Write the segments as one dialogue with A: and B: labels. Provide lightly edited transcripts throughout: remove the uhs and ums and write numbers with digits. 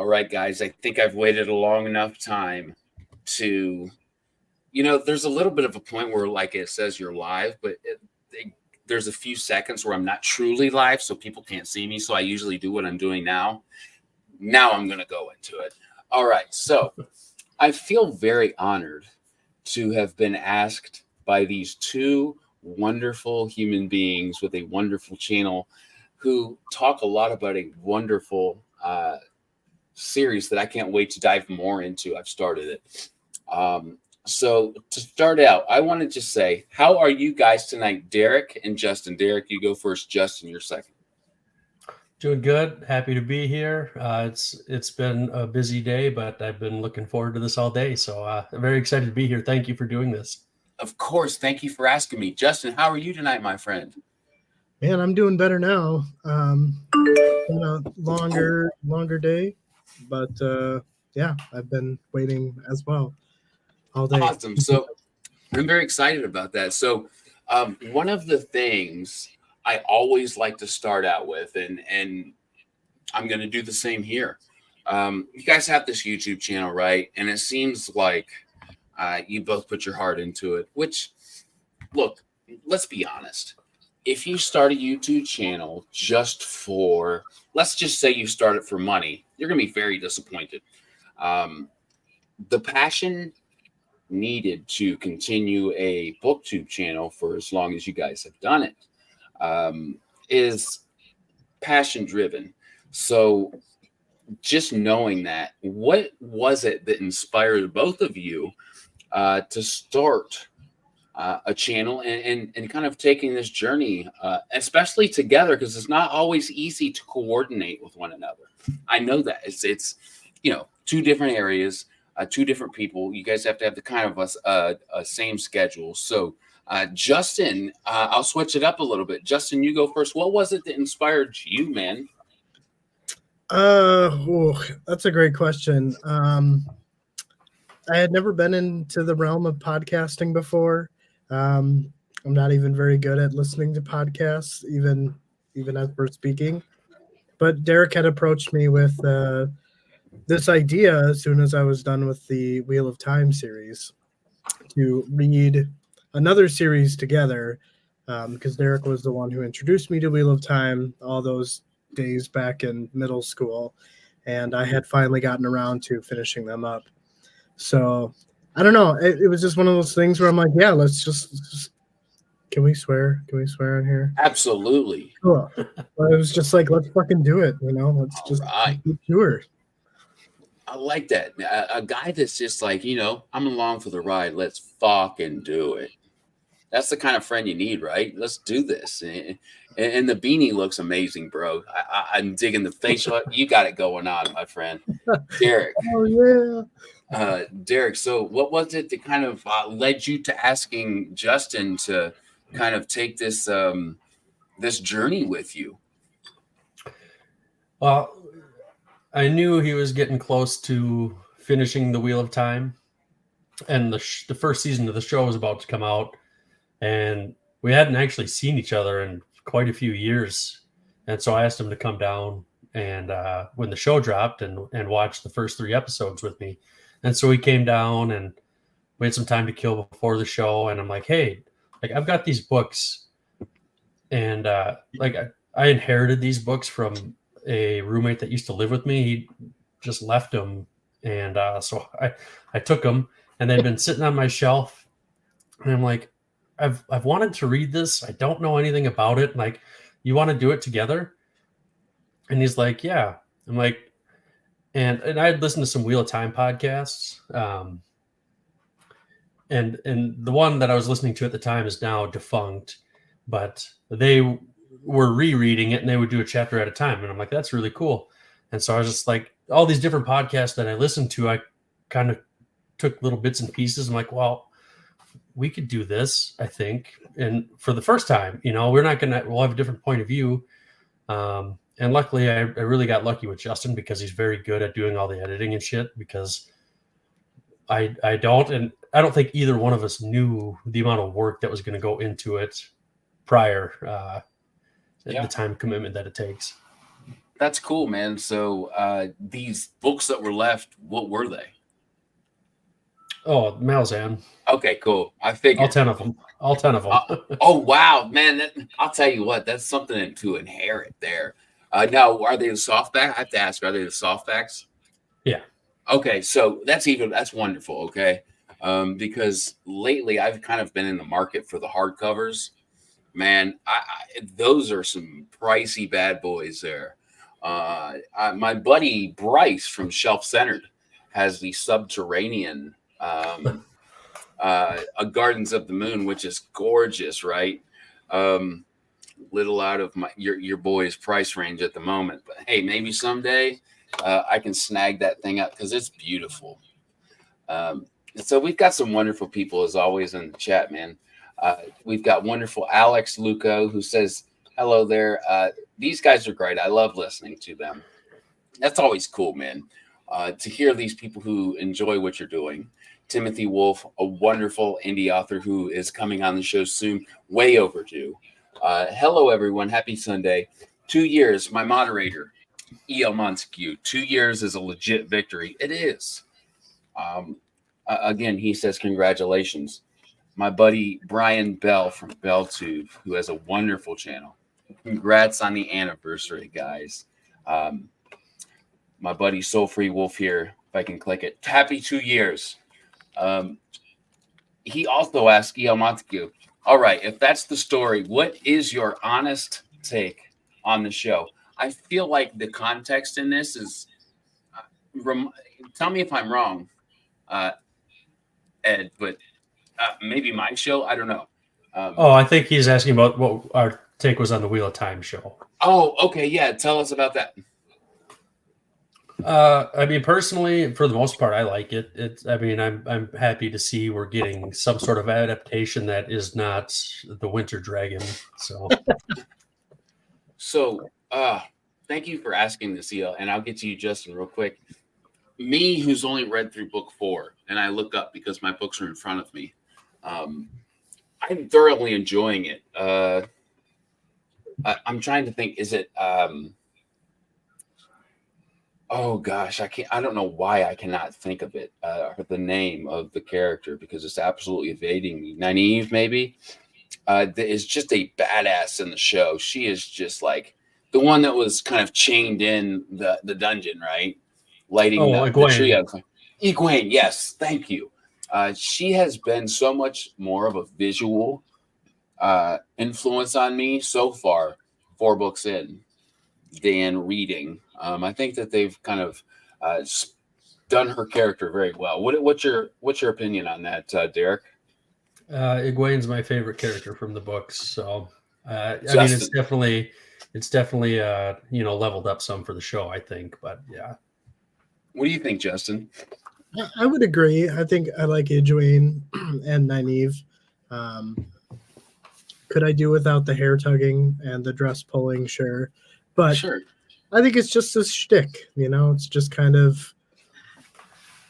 A: All right, guys, I think I've waited a long enough time to, there's a little bit of a point where, like it says you're live, but there's a few seconds where I'm not truly live, so people can't see me. So I usually do what I'm doing now. Now I'm going to go into it. All right. So I feel very honored to have been asked by these two wonderful human beings with a wonderful channel who talk a lot about a wonderful series that I can't wait to dive more into. I've started it. So to start out, I want to just say, how are you guys tonight, Derek and Justin? Derek, you go first. Justin, you're second.
B: Doing good. Happy to be here. It's been a busy day, but I've been looking forward to this all day. So I'm very excited to be here. Thank you for doing this.
A: Of course. Thank you for asking me. Justin, how are you tonight, my friend?
C: Man, I'm doing better now. Been a longer day, but yeah, I've been waiting as well all day.
A: Awesome. So I'm very excited about that. So one of the things I always like to start out with, and I'm going to do the same here. You guys have this YouTube channel, right? And it seems like you both put your heart into it, which, look, let's be honest. If you start a YouTube channel just for, let's just say you start it for money, you're going to be very disappointed. The passion needed to continue a Booktube channel for as long as you guys have done it is passion driven. So just knowing that, what was it that inspired both of you to start a channel and kind of taking this journey, especially together, because it's not always easy to coordinate with one another. I know that it's two different areas, two different people. You guys have to have the kind of a same schedule. So Justin, I'll switch it up a little bit. Justin, you go first. What was it that inspired you, man?
C: That's a great question. I had never been into the realm of podcasting before. I'm not even very good at listening to podcasts, even as we're speaking. But Derek had approached me with this idea as soon as I was done with the Wheel of Time series to read another series together, because Derek was the one who introduced me to Wheel of Time all those days back in middle school, and I had finally gotten around to finishing them up. So I don't know. It was just one of those things where I'm like, yeah, let's just can we swear? Can we swear on here?
A: Absolutely.
C: Cool. But it was just like, let's fucking do it. Let's just do it.
A: I like that. A guy that's just like, I'm along for the ride. Let's fucking do it. That's the kind of friend you need, right? Let's do this. And the beanie looks amazing, bro. I'm digging the facial. You got it going on, my friend. Derek.
C: Oh, yeah.
A: Derek, so what was it that kind of led you to asking Justin to kind of take this this journey with you?
B: Well, I knew he was getting close to finishing the Wheel of Time, and the first season of the show was about to come out, and we hadn't actually seen each other in quite a few years. And so I asked him to come down and when the show dropped and watch the first 3 episodes with me. And so he came down and we had some time to kill before the show. And I'm like, hey, I've got these books, and I inherited these books from a roommate that used to live with me. He just left them, and so I took them, and they'd been sitting on my shelf, and I'm like, I've wanted to read this. I don't know anything about it. Like, you want to do it together? And he's like, yeah. I'm like, and I had listened to some Wheel of Time podcasts, and the one that I was listening to at the time is now defunct, but they were rereading it and they would do a chapter at a time. And I'm like, that's really cool. And so I was just like, all these different podcasts that I listened to, I kind of took little bits and pieces. I'm like, well, we could do this, I think. And for the first time, we'll have a different point of view. And luckily I really got lucky with Justin, because he's very good at doing all the editing and shit, because I don't think either one of us knew the amount of work that was going to go into it prior, the time commitment that it takes.
A: That's cool, man. So these books that were left, what were they?
B: Oh, Malzahn.
A: Okay, cool. I
B: All
A: figured.
B: 10 of them. All 10 of them.
A: Oh wow, man! I'll tell you what, that's something to inherit there. Now, are they the softback? I have to ask, are they the softbacks?
B: Yeah.
A: Okay, so that's wonderful. Okay, because lately I've kind of been in the market for the hardcovers. Man, those are some pricey bad boys there. My buddy Bryce from Shelf Centered has the Subterranean. A Gardens of the Moon, which is gorgeous, right? Little out of your boy's price range at the moment, but hey, maybe someday I can snag that thing up because it's beautiful. So we've got some wonderful people as always in the chat, man. We've got wonderful Alex Luco who says hello there. These guys are great. I love listening to them. That's always cool, man. To hear these people who enjoy what you're doing. Timothy Wolf, a wonderful indie author who is coming on the show soon, way overdue. Hello, everyone. Happy Sunday. 2 years, my moderator, E.L. Montague. 2 years is a legit victory. It is. Again, he says congratulations. My buddy Brian Bell from Belltube, who has a wonderful channel. Congrats on the anniversary, guys. My buddy Soul Free Wolf here, if I can click it. Happy 2 years. He also asked E.L. Montague, all right, if that's the story, what is your honest take on the show? I feel like the context in this is, tell me if I'm wrong, Ed, but maybe my show, I don't know.
B: I think he's asking about what our take was on the Wheel of Time show.
A: Oh, okay, yeah, tell us about that.
B: I mean, personally, for the most part, I like it. I'm happy to see we're getting some sort of adaptation that is not the Winter Dragon.
A: So, thank you for asking this, EL, and I'll get to you, Justin, real quick. Me, who's only read through book 4, and I look up because my books are in front of me. I'm thoroughly enjoying it. I'm trying to think. Is it? Oh gosh, I don't know why I cannot think of it, or the name of the character because it's absolutely evading me. Nynaeve, maybe, is just a badass in the show. She is just like the one that was kind of chained in the dungeon, right? Lighting the tree up. Egwene, yes, thank you. She has been so much more of a visual influence on me so far, 4 books in, than reading. I think that they've kind of done her character very well. What's your opinion on that, Derek?
B: Egwene's my favorite character from the books. So I mean, it's definitely leveled up some for the show, I think. But yeah.
A: What do you think, Justin?
C: I would agree. I think I like Egwene and Nynaeve. Could I do without the hair tugging and the dress pulling? Sure. But
A: sure.
C: I think it's just a shtick, it's just kind of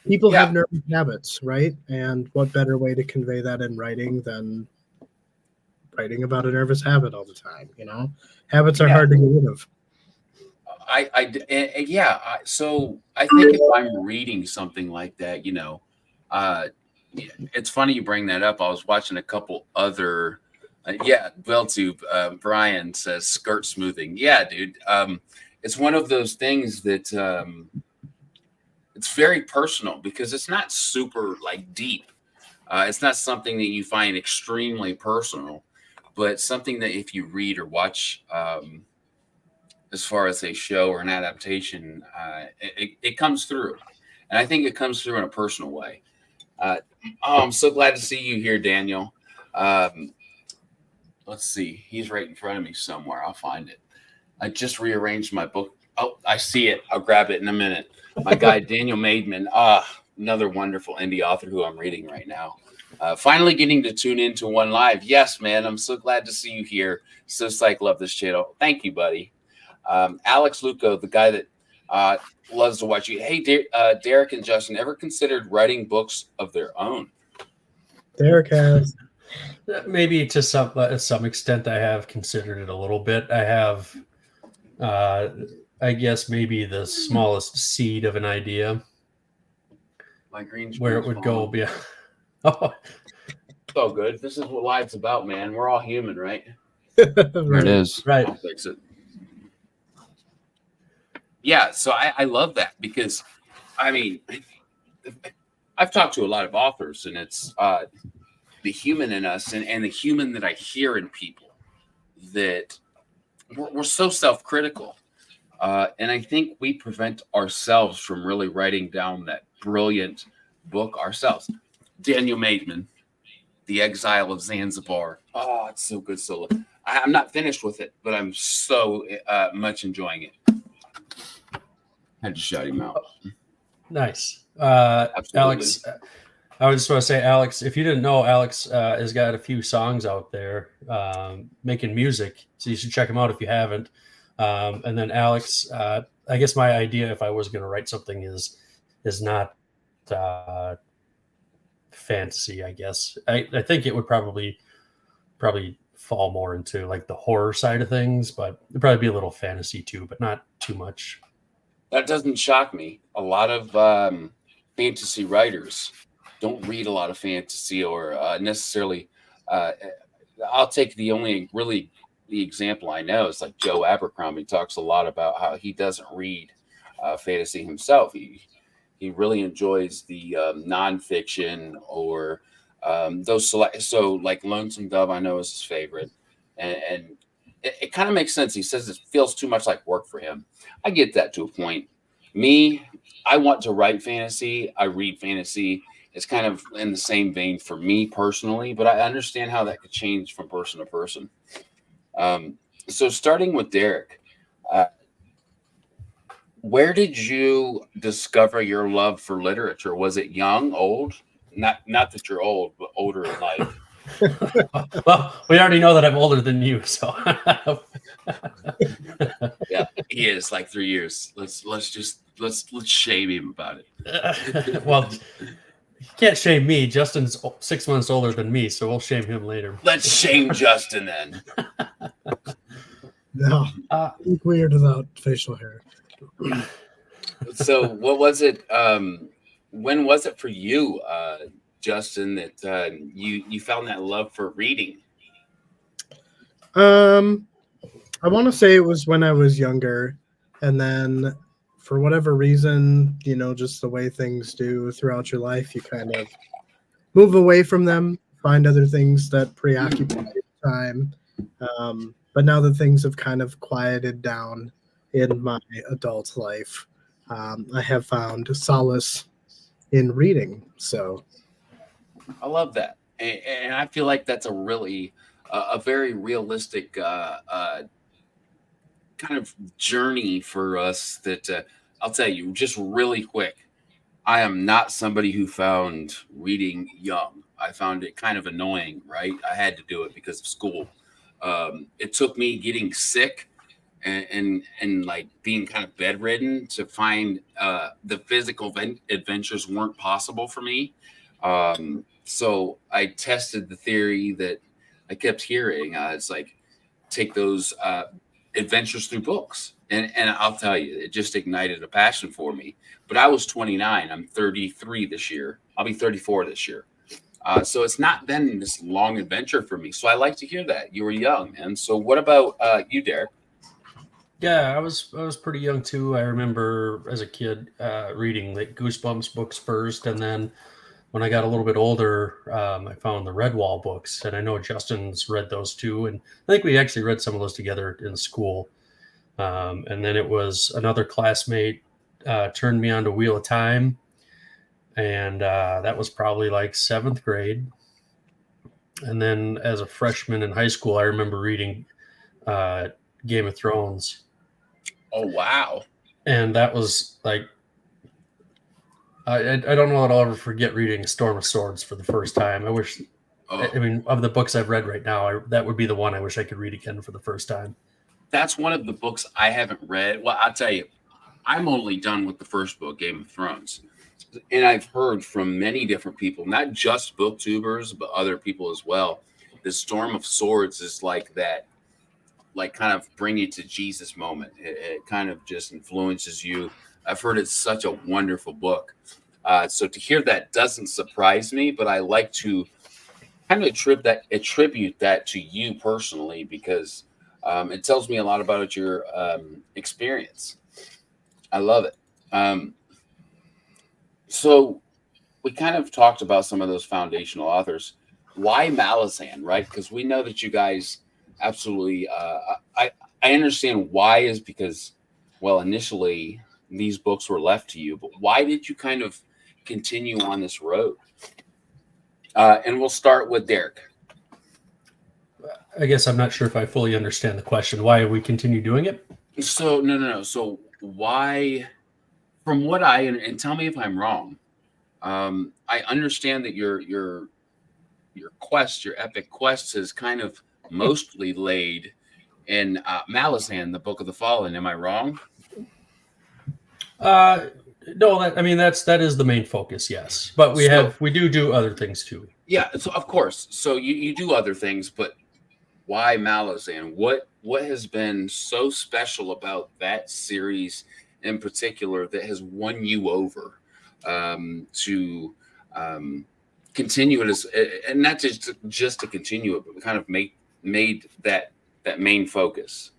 C: people have nervous habits, right? And what better way to convey that in writing than writing about a nervous habit all the time, Habits are hard to get rid of.
A: So I think if I'm reading something like that, it's funny you bring that up. I was watching a couple other, Belltube. Brian says skirt smoothing. Yeah, dude. It's one of those things that it's very personal because it's not super deep. It's not something that you find extremely personal, but something that if you read or watch, as far as a show or an adaptation, it comes through. And I think it comes through in a personal way. I'm so glad to see you here, Daniel. Let's see. He's right in front of me somewhere. I'll find it. I just rearranged my book. Oh, I see it. I'll grab it in a minute. My guy, Daniel Maidman, another wonderful indie author who I'm reading right now. Finally getting to tune into one live. Yes, man. I'm so glad to see you here. So psyched. Love this channel. Thank you, buddy. Alex Luco, the guy that loves to watch you. Hey, Derek and Justin, ever considered writing books of their own?
C: Derek has.
B: Maybe to some extent I have considered it a little bit. I have I guess maybe the smallest seed of an idea
A: My green
B: where it
A: screen's
B: would go.
A: falling.
B: Yeah. Oh,
A: It's all good. This is what life's about, man. We're all human, right?
D: There it
C: Right.
D: is.
B: right.
A: I'll fix it. Yeah, so I love that because, I mean, I've talked to a lot of authors, and it's the human in us and the human that I hear in people that we're so self-critical. And I think we prevent ourselves from really writing down that brilliant book ourselves. Daniel Maidman, The Exile of Zanzibar. Oh, it's so good. So I'm not finished with it, but I'm so much enjoying it. Had to shout him out.
B: Nice.
A: Absolutely.
B: Alex, I just want to say, Alex, if you didn't know, Alex has got a few songs out there making music. So you should check them out if you haven't. And then Alex, I guess my idea, if I was going to write something, is not fantasy. I guess I think it would probably fall more into like the horror side of things, but it'd probably be a little fantasy too, but not too much.
A: That doesn't shock me. A lot of fantasy writers don't read a lot of fantasy or necessarily. I'll take the only really the example I know is like Joe Abercrombie talks a lot about how he doesn't read fantasy himself. He really enjoys the nonfiction or those select. So like Lonesome Dove, I know is his favorite, and it kind of makes sense. He says it feels too much like work for him. I get that to a point. Me, I want to write fantasy. I read fantasy. It's kind of in the same vein for me personally, but I understand how that could change from person to person. So starting with Derek, where did you discover your love for literature? Was it young, old? Not that you're old, but older in life.
B: Well, we already know that I'm older than you, so
A: Yeah, he is like 3 years. Let's shame him about it.
B: well, you can't shame me. Justin's 6 months older than me, so we'll shame him later.
A: Let's shame Justin then.
C: No, look weird without facial hair.
A: So what was it? When was it for you, Justin, that you found that love for reading?
C: I want to say it was when I was younger, and then for whatever reason, just the way things do throughout your life, you kind of move away from them, find other things that preoccupy your time. But now that things have kind of quieted down in my adult life, I have found solace in reading. So
A: I love that, and I feel like that's a really a very realistic kind of journey for us. That I'll tell you just really quick. I am not somebody who found reading young. I found it kind of annoying. Right, I had to do it because of school. It took me getting sick and like being kind of bedridden to find the physical adventures weren't possible for me. So I tested the theory that I kept hearing. It's like take those adventures through books, and I'll tell you, it just ignited a passion for me. But I was 29. I'm 33 this year. I'll be 34 this year. So it's not been this long adventure for me. So I like to hear that you were young. And so what about you, Derek?
B: Yeah, I was pretty young too. I remember as a kid reading like Goosebumps books first, and then when I got a little bit older, I found the Redwall books, and I know Justin's read those too, and I think we actually read some of those together in school. And then it was another classmate turned me on to Wheel of Time, and that was probably like 7th grade. And then as a freshman in high school, I remember reading Game of Thrones.
A: Oh, wow.
B: And that was like, I don't know that I'll ever forget reading Storm of Swords for the first time. I wish, I mean, of the books I've read right now, that would be the one I wish I could read again for the first time.
A: That's one of the books I haven't read. Well, I'll tell you, I'm only done with the first book, Game of Thrones. And I've heard from many different people, not just booktubers, but other people as well. The Storm of Swords is like that like kind of bring you to Jesus moment. It kind of just influences you. I've heard it's such a wonderful book. So to hear that doesn't surprise me, but I like to kind of attribute that to you personally, because it tells me a lot about your experience. I love it. So we kind of talked about some of those foundational authors. Why Malazan, right? Because we know that you guys absolutely. I understand why is because, well, initially these books were left to you, but why did you kind of continue on this road? And we'll start with Derek.
B: I guess I'm not sure if I fully understand the question. Why we continue doing it?
A: So no. So why? From what and tell me if I'm wrong. I understand that your quest, your epic quest, is kind of mostly laid in Malazan, the Book of the Fallen. Am I wrong?
B: No, that is the main focus, yes. But we do other things too.
A: Yeah, so of course. So you do other things, but why Malazan? What has been so special about that series in particular that has won you over to continue it and not just to continue it, but kind of made that main focus?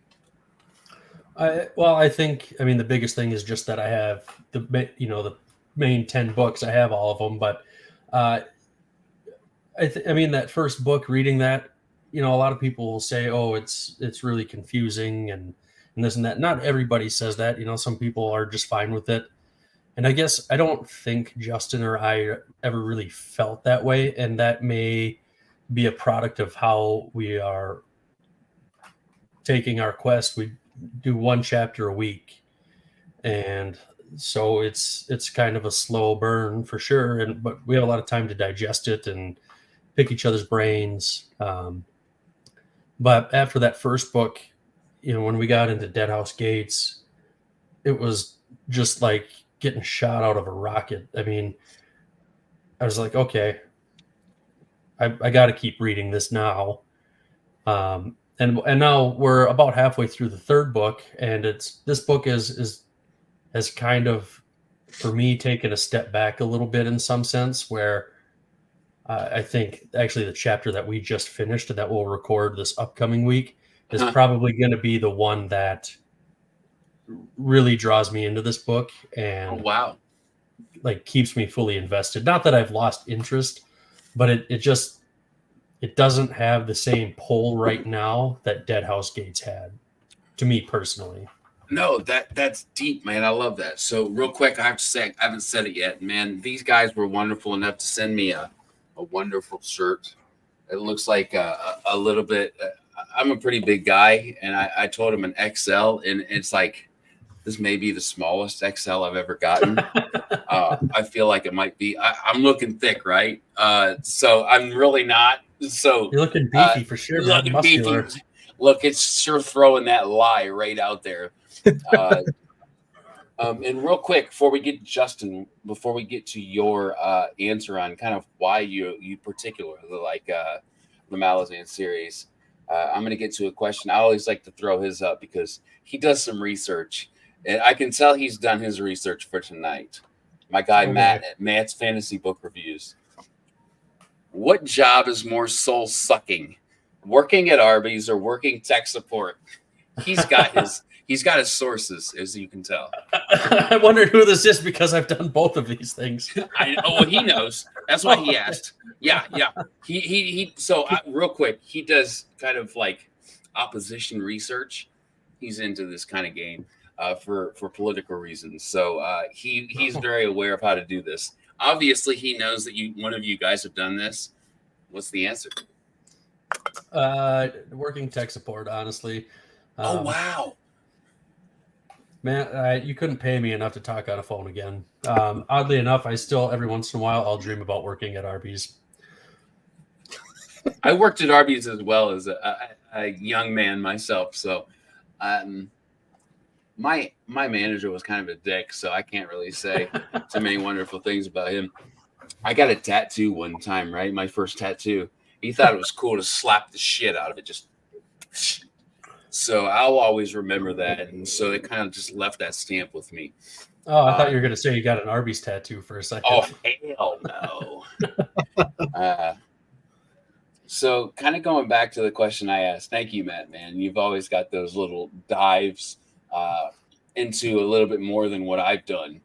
B: I think the biggest thing is just that I have the main 10 books. I have all of them, but that first book, reading that, a lot of people will say, oh, it's really confusing and this and that. Not everybody says that. Some people are just fine with it. And I guess I don't think Justin or I ever really felt that way. And that may be a product of how we are taking our quest. We do one chapter a week. And so it's kind of a slow burn for sure. But we have a lot of time to digest it and pick each other's brains. But after that first book, when we got into Deadhouse Gates, it was just like getting shot out of a rocket. I was like, okay, I got to keep reading this now. And now we're about halfway through the third book, and this book has kind of, for me, taken a step back a little bit in some sense, where I think actually the chapter that we just finished that we'll record this upcoming week is probably going to be the one that really draws me into this book and like keeps me fully invested. Not that I've lost interest, but it doesn't have the same pull right now that Deadhouse Gates had, to me personally.
A: No, that's deep, man. I love that. So real quick, I have to say, I haven't said it yet, man. These guys were wonderful enough to send me a wonderful shirt. It looks like a little bit. I'm a pretty big guy, and I told him an XL, and it's like, this may be the smallest XL I've ever gotten. I feel like it might be. I'm looking thick, right? So I'm really not. So
B: you're looking beefy for sure.
A: Looking beefy. Look, it's sure throwing that lie right out there. And real quick, before we get to your answer on kind of why you particularly like the Malazan series, I'm going to get to a question. I always like to throw his up because he does some research, and I can tell he's done his research for tonight. My guy Matt at Matt's Fantasy Book Reviews. What job is more soul sucking, working at Arby's or working tech support? He's got his sources, as you can tell.
B: I wondered who this is because I've done both of these things.
A: He knows. That's why he asked. Yeah. He. So real quick, he does kind of like opposition research. He's into this kind of game for political reasons. So he's very aware of how to do this. Obviously, he knows that one of you guys have done this. What's the answer?
B: Working tech support, honestly.
A: Oh wow.
B: Man, you couldn't pay me enough to talk on a phone again. Oddly enough, I still, every once in a while, I'll dream about working at Arby's.
A: I worked at Arby's as well as a young man myself. So my manager was kind of a dick, so I can't really say too many wonderful things about him. I got a tattoo one time, right? My first tattoo. He thought it was cool to slap the shit out of it. Just So I'll always remember that. And so it kind of just left that stamp with me.
B: Oh, I thought you were going to say you got an Arby's tattoo for a second.
A: Oh, hell no. So kind of going back to the question I asked. Thank you, Matt, man. You've always got those little dives into a little bit more than what I've done.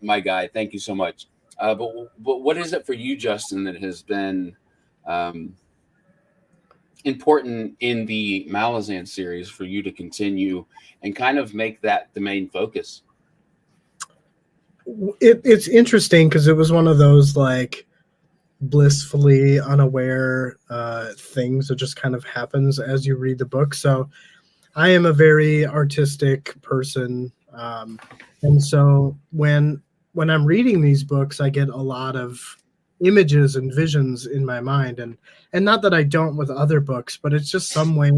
A: My guy, thank you so much. But what is it for you, Justin, that has been important in the Malazan series for you to continue and kind of make that the main focus?
C: It's interesting because it was one of those like blissfully unaware things that just kind of happens as you read the book. So I am a very artistic person, and so when I'm reading these books, I get a lot of images and visions in my mind, and not that I don't with other books, but it's just some way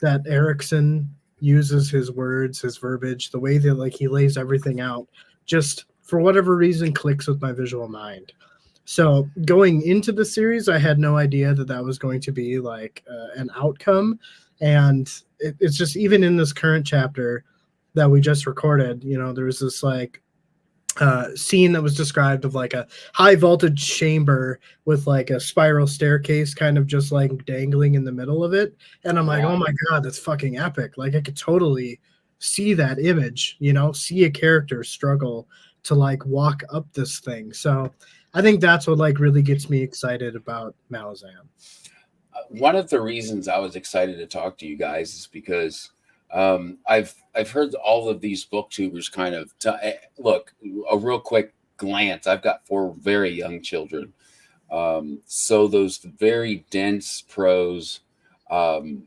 C: that Erickson uses his words, his verbiage, the way that like he lays everything out, just for whatever reason clicks with my visual mind. So going into the series, I had no idea that was going to be like an outcome, and it's just even in this current chapter that we just recorded, you know, there was this like scene that was described of like a high voltage chamber with like a spiral staircase kind of just like dangling in the middle of it. And I'm like, oh my God, that's fucking epic. Like I could totally see that image, you know, see a character struggle to like walk up this thing. So I think that's what like really gets me excited about Malazan.
A: One of the reasons I was excited to talk to you guys is because I've heard all of these booktubers kind of look, a real quick glance. I've got 4 very young children. So those very dense prose kind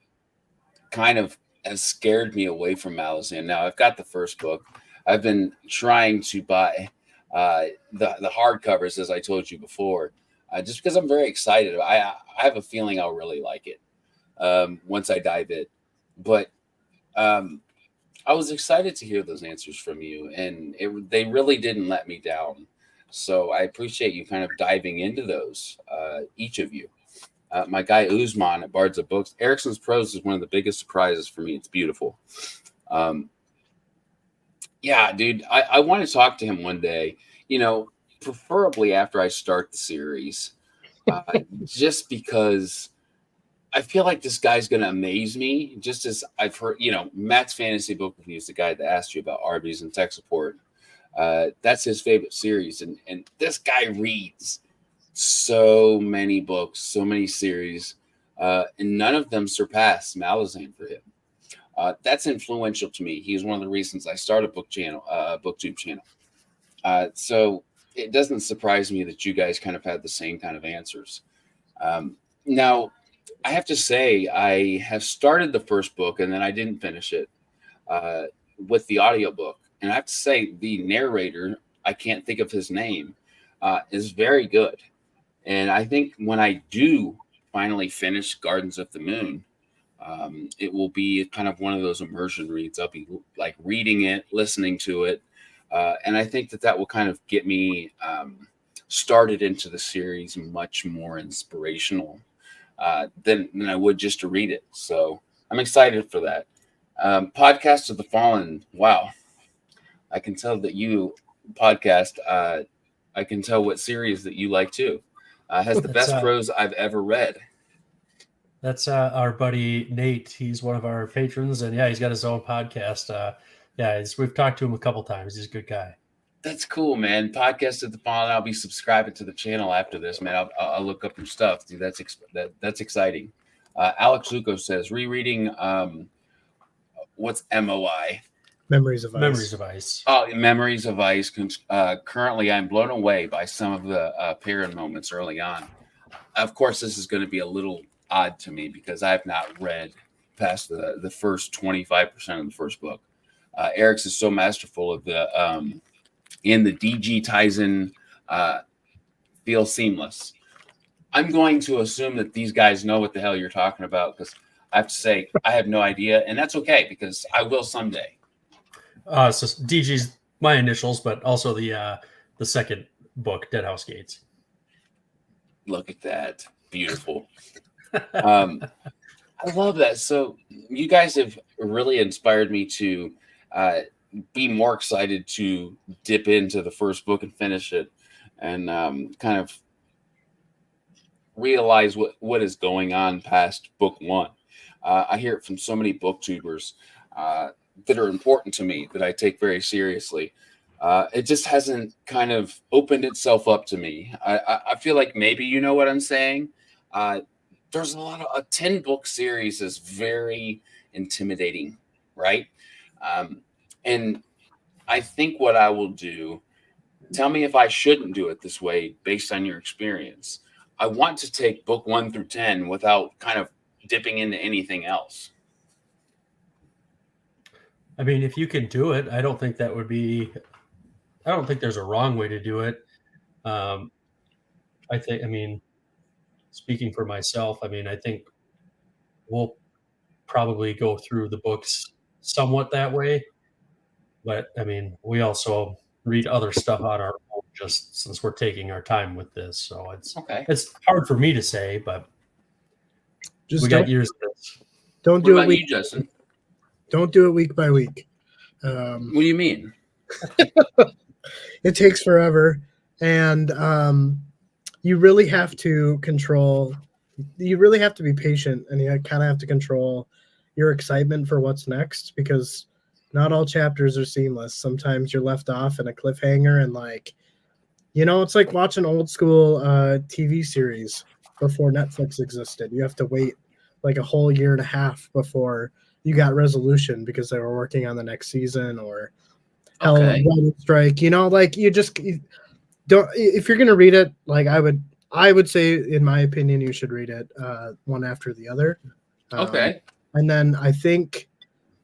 A: of has scared me away from Malazan. Now I've got the first book. I've been trying to buy the hardcovers, as I told you before, just because I'm very excited. I have a feeling I'll really like it once I dive in. But I was excited to hear those answers from you, and they really didn't let me down. So I appreciate you kind of diving into those, each of you. My guy Uzman at Bards of Books, Erickson's prose is one of the biggest surprises for me. It's beautiful. Yeah, dude, I want to talk to him one day, you know, preferably after I start the series, just because I feel like this guy's going to amaze me. Just as I've heard, you know, Matt's Fantasy Book Review is the guy that asked you about Arby's and tech support. That's his favorite series. And this guy reads so many books, so many series, and none of them surpass Malazan for him. That's influential to me. He's one of the reasons I started a Booktube channel. So it doesn't surprise me that you guys kind of had the same kind of answers. Now, I have to say, I have started the first book and then I didn't finish it with the audiobook. And I have to say, the narrator, I can't think of his name, is very good. And I think when I do finally finish Gardens of the Moon, it will be kind of one of those immersion reads. I'll be like reading it, listening to it. And I think that will kind of get me started into the series much more inspirational than I would just to read it. So I'm excited for that. Podcast of the Fallen. Wow. I can tell that you podcast. I can tell what series that you like too. Has the best prose I've ever read.
B: That's our buddy Nate. He's one of our patrons, and yeah, he's got his own podcast. We've talked to him a couple times. He's a good guy.
A: That's cool, man. Podcast of the Fallen. I'll be subscribing to the channel after this, man. I'll look up your stuff. Dude, that's exciting. Alex Luco says rereading. What's MOI?
C: Memories of Ice.
B: Memories of Ice.
A: Oh, Memories of Ice. Currently, I'm blown away by some of the Perrin moments early on. Of course, this is going to be a little odd to me because I've not read past the first 25% of the first book. Eric's is so masterful of the in the DG Tizen feel seamless. I'm going to assume that these guys know what the hell you're talking about because I have to say I have no idea, and that's okay because I will someday.
B: So DG's my initials, but also the second book, Dead House Gates.
A: Look at that. Beautiful. I love that. So you guys have really inspired me to be more excited to dip into the first book and finish it, and kind of realize what is going on past book one. I hear it from so many booktubers that are important to me that I take very seriously. It just hasn't kind of opened itself up to me. I feel like maybe you know what I'm saying. There's a 10-book series is very intimidating, right? And I think what I will do, tell me if I shouldn't do it this way based on your experience. I want to take book 1 through 10 without kind of dipping into anything else.
B: I mean, if you can do it, I don't think there's a wrong way to do it. I mean, speaking for myself, I mean, I think we'll probably go through the books somewhat that way. But I mean, we also read other stuff on our own just since we're taking our time with this. So it's hard for me to say, but
C: Just
B: we got years of this.
C: Don't
A: What
C: do
A: about
C: it week.
A: you, Justin?
C: Don't do it week by week.
A: What do you mean?
C: It takes forever, and you really have to control. You really have to be patient, and you kind of have to control your excitement for what's next, because not all chapters are seamless. Sometimes you're left off in a cliffhanger, and it's like watching old school TV series before Netflix existed. You have to wait like a whole year and a half before you got resolution because they were working on the next season, or writing strike. You don't. If you're gonna read it, like I would say, in my opinion, you should read it one after the other. And then I think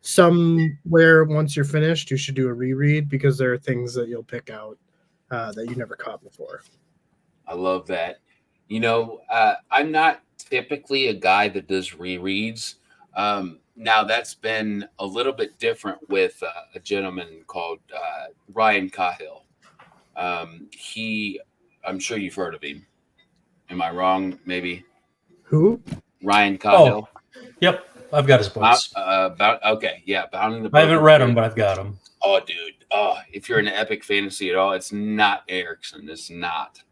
C: somewhere once you're finished, you should do a reread, because there are things that you'll pick out that you never caught before.
A: I love that. I'm not typically a guy that does rereads. Now that's been a little bit different with a gentleman called Ryan Cahill. I'm sure you've heard of him. Am I wrong? Maybe.
C: Who?
A: Ryan Cahill.
B: Oh, yep. I've got his books.
A: Bound in the.
B: I haven't read them, but I've got them.
A: Oh, dude. Oh, if you're into epic fantasy at all, it's not Erickson. It's not.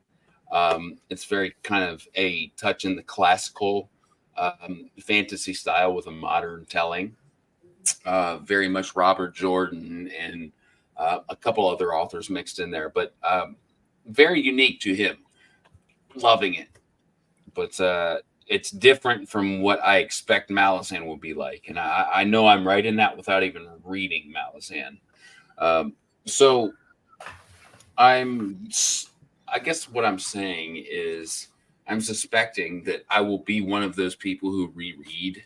A: It's very kind of a touch in the classical fantasy style with a modern telling. Very much Robert Jordan and a couple other authors mixed in there, but very unique to him. Loving it. But it's different from what I expect Malazan will be like. And I know I'm right in that without even reading Malazan. So I guess what I'm saying is I'm suspecting that I will be one of those people who reread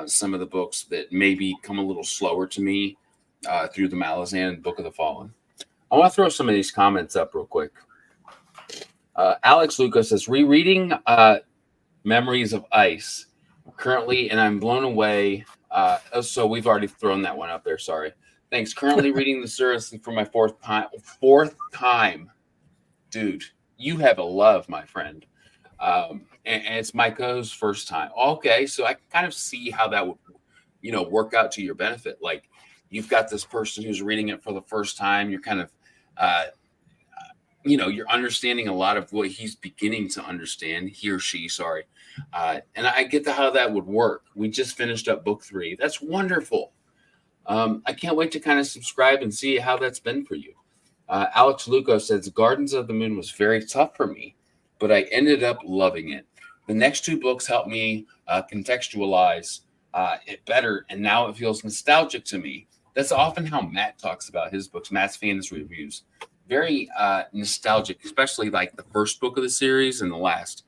A: some of the books that maybe come a little slower to me through the Malazan Book of the Fallen. I want to throw some of these comments up real quick. Alex Lucas says, rereading Memories of Ice currently, and I'm blown away. So we've already thrown that one up there. Sorry. Thanks. Currently reading the series for my fourth time. Dude, you have a love, my friend. And it's Maiko's first time. Okay, so I can kind of see how that would, work out to your benefit. Like, you've got this person who's reading it for the first time. You're kind of, you're understanding a lot of what he's beginning to understand, he or she, sorry. And I get how that would work. We just finished up book 3. That's wonderful. I can't wait to kind of subscribe and see how that's been for you. Alex Luco says, Gardens of the Moon was very tough for me, but I ended up loving it. The next 2 books helped me contextualize it better, and now it feels nostalgic to me. That's often how Matt talks about his books, Matt's fantasy reviews. Very nostalgic, especially like the first book of the series and the last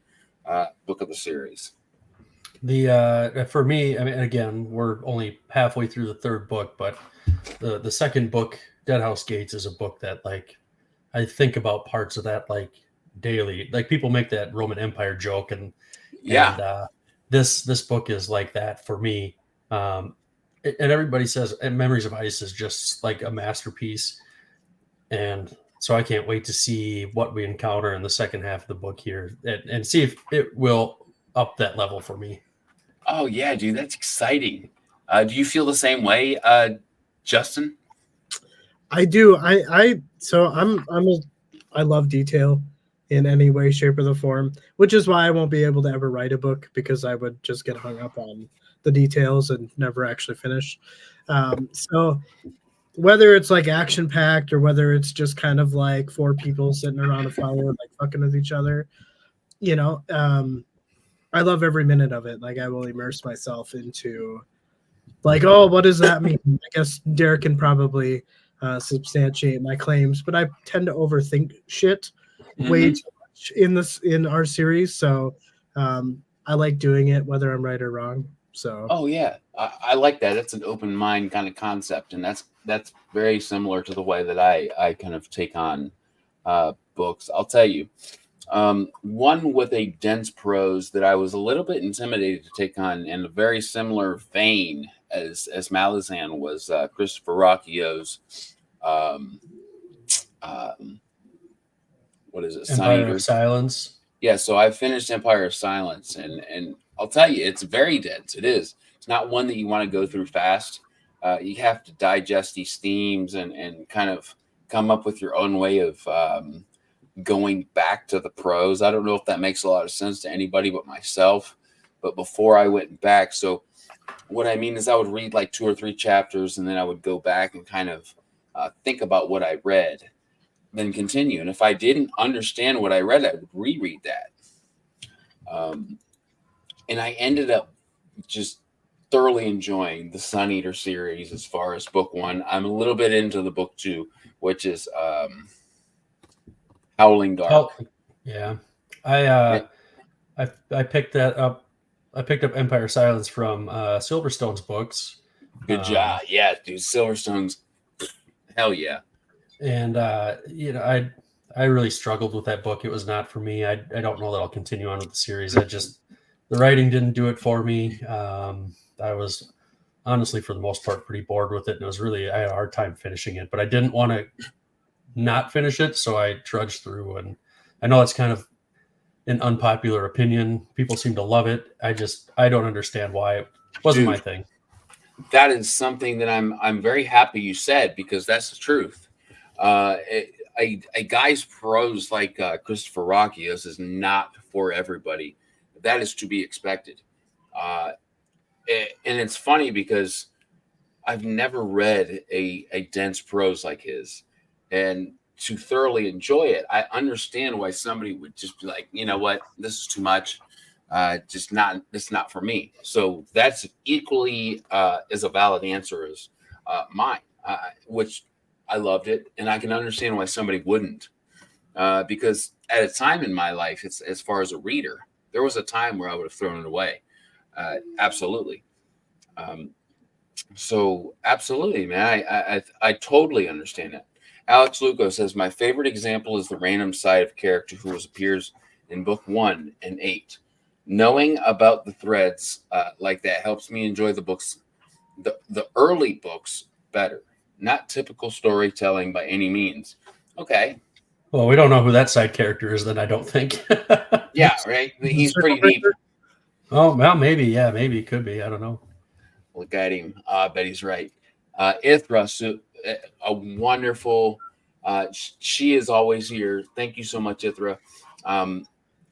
A: book of the series.
B: For me, I mean, again, we're only halfway through the 3rd book, but the second book, Deadhouse Gates, is a book that, like, I think about parts of that like daily. Like, people make that Roman Empire joke, and this book is like that for me. And everybody says Memories of Ice is just like a masterpiece, and so I can't wait to see what we encounter in the second half of the book here, and see if it will up that level for me.
A: Oh yeah, dude, that's exciting. Do you feel the same way, Justin?
C: I do. I love detail in any way, shape, or the form, which is why I won't be able to ever write a book because I would just get hung up on the details and never actually finish. So whether it's like action packed or whether it's just kind of like four people sitting around a fire like fucking with each other, you know, I love every minute of it. Like I will immerse myself into like, oh, what does that mean? I guess Derek can probably substantiate my claims, but I tend to overthink shit way too much in our series. So I like doing it whether I'm right or wrong. So
A: Oh yeah, I like that. That's an open mind kind of concept, and that's very similar to the way that I kind of take on books. I'll tell you, one with a dense prose that I was a little bit intimidated to take on in a very similar vein as Malazan was Christopher Rocchio's um, um, what is it, Sun
B: Empire
A: Eater?
B: of Silence.
A: Yeah, so I finished Empire of Silence, and I'll tell you, it's very dense. It is. It's not one that you want to go through fast. You have to digest these themes and kind of come up with your own way of going back to the prose. I don't know if that makes a lot of sense to anybody but myself. But before I went back, so what I mean is I would read like 2 or 3 chapters, and then I would go back and kind of think about what I read, then continue. And if I didn't understand what I read, I would reread that. And I ended up just thoroughly enjoying the Sun Eater series as far as book 1. I'm a little bit into the book 2, which is Howling Dark.
B: Oh, yeah. I picked that up. I picked up Empire of Silence from Silverstone's books.
A: Good job. Yeah, dude. Silverstone's hell yeah.
B: And I really struggled with that book. It was not for me. I don't know that I'll continue on with the series. The writing didn't do it for me. I was honestly, for the most part, pretty bored with it, and I had a hard time finishing it. But I didn't want to not finish it, so I trudged through. And I know it's kind of an unpopular opinion. People seem to love it. I don't understand why. It wasn't my thing.
A: That is something that I'm very happy you said, because that's the truth. A guy's prose like Christopher Rocchio's is not for everybody. That is to be expected. And it's funny because I've never read a dense prose like his, and to thoroughly enjoy it, I understand why somebody would just be like, you know what, this is too much. It's not for me. So that's equally as a valid answer as mine, which I loved it, and I can understand why somebody wouldn't, because at a time in my life, it's as far as a reader, there was a time where I would have thrown it away. Absolutely. So absolutely, man. I totally understand that. Alex Lugo says my favorite example is the random side of character who appears in book 1 and 8. Knowing about the threads like that helps me enjoy the books, the early books better. Not typical storytelling by any means. Okay.
B: Well, we don't know who that side character is, then, I don't think.
A: Yeah, right. He's pretty deep.
B: Oh, well, maybe. Yeah, maybe it could be. I don't know.
A: Look at him. I bet he's right. Ithra, a wonderful. She is always here. Thank you so much, Ithra.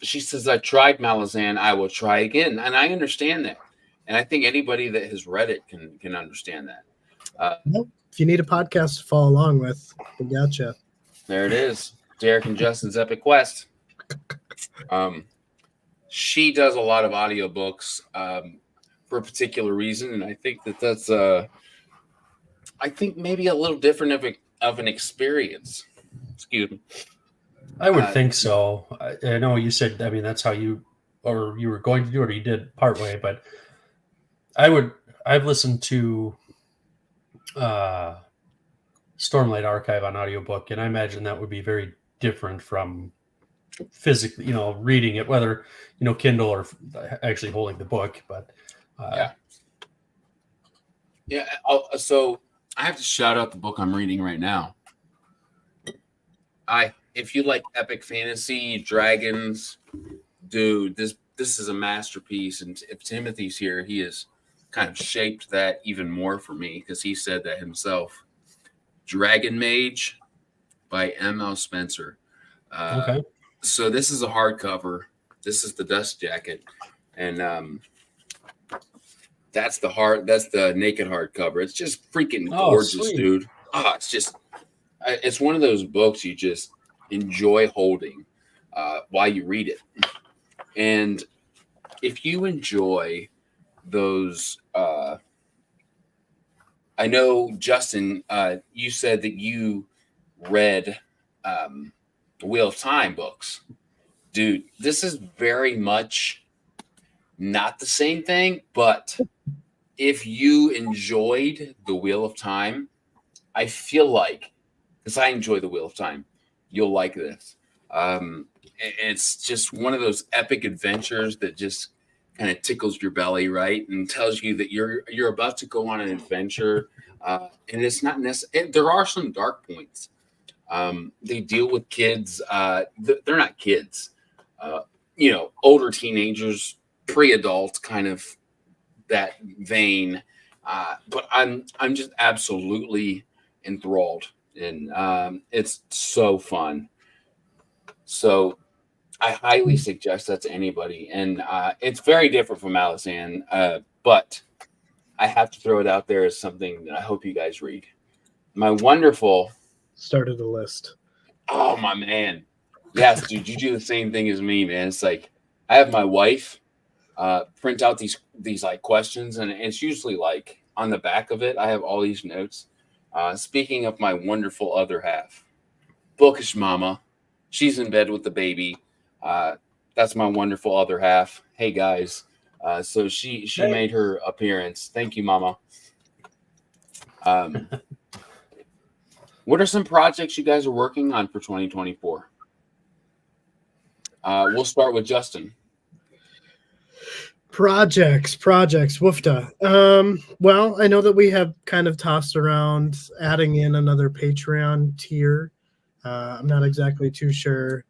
A: She says, I tried Malazan. I will try again. And I understand that. And I think anybody that has read it can understand that.
C: If you need a podcast to follow along with, we gotcha.
A: There it is. Derek and Justin's Epic Quest. She does a lot of audiobooks for a particular reason. And I think that's I think maybe a little different of an experience. Excuse me.
B: I would think so. I know you said, I mean, that's how you were going to do it, or you did partway, but I've listened to Stormlight Archive on audiobook, and I imagine that would be very different from physically, reading it, whether, Kindle or actually holding the book, but
A: yeah. So I have to shout out the book I'm reading right now. If you like epic fantasy, dragons, dude, this is a masterpiece. And if Timothy's here, he has kind of shaped that even more for me because he said that himself. Dragon Mage by M.L. Spencer.
B: Okay.
A: So this is a hardcover. This is the dust jacket. And that's the naked hardcover. It's just freaking gorgeous,
B: sweet.
A: dude. It's one of those books you just enjoy holding while you read it. And if you enjoy those, I know, Justin, you said that you read Wheel of Time books. Dude, this is very much not the same thing, but if you enjoyed the Wheel of Time, I feel like, because I enjoy the Wheel of Time, you'll like this. It's just one of those epic adventures that just kind of tickles your belly, right? And tells you that you're about to go on an adventure. And it's not necessarily, there are some dark points. They deal with kids. They're not kids, older teenagers, pre-adult, kind of that vein. But I'm just absolutely enthralled, and it's so fun. So I highly suggest that to anybody. And it's very different from Alice Ann, but I have to throw it out there as something that I hope you guys read. My wonderful...
C: Started a list.
A: Oh, my man. Yes, dude, you do the same thing as me, man. It's like I have my wife print out these like questions, and it's usually like on the back of it, I have all these notes. Speaking of my wonderful other half, bookish mama, she's in bed with the baby. That's my wonderful other half. Hey guys, so she made her appearance. Thank you, mama. What are some projects you guys are working on for 2024? We'll start with Justin.
C: Projects, woofda. Well, I know that we have kind of tossed around adding in another Patreon tier. I'm not exactly too sure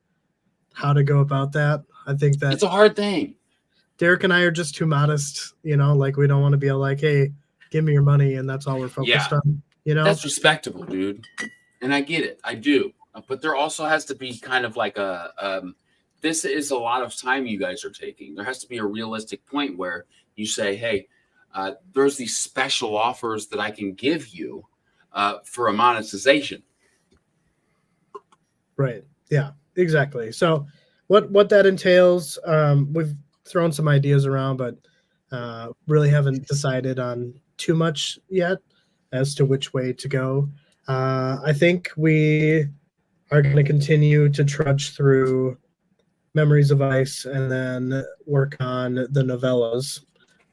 C: how to go about that. I think that
A: it's a hard thing.
C: Derek and I are just too modest, like we don't want to be like, hey, give me your money, and that's all we're focused on.
A: That's respectable, dude. And I get it. I do. But there also has to be kind of like this is a lot of time you guys are taking. There has to be a realistic point where you say, hey, there's these special offers that I can give you for a monetization.
C: Right. Yeah, exactly. So what that entails, we've thrown some ideas around, but really haven't decided on too much yet as to which way to go. I think we are going to continue to trudge through Memories of Ice and then work on the novellas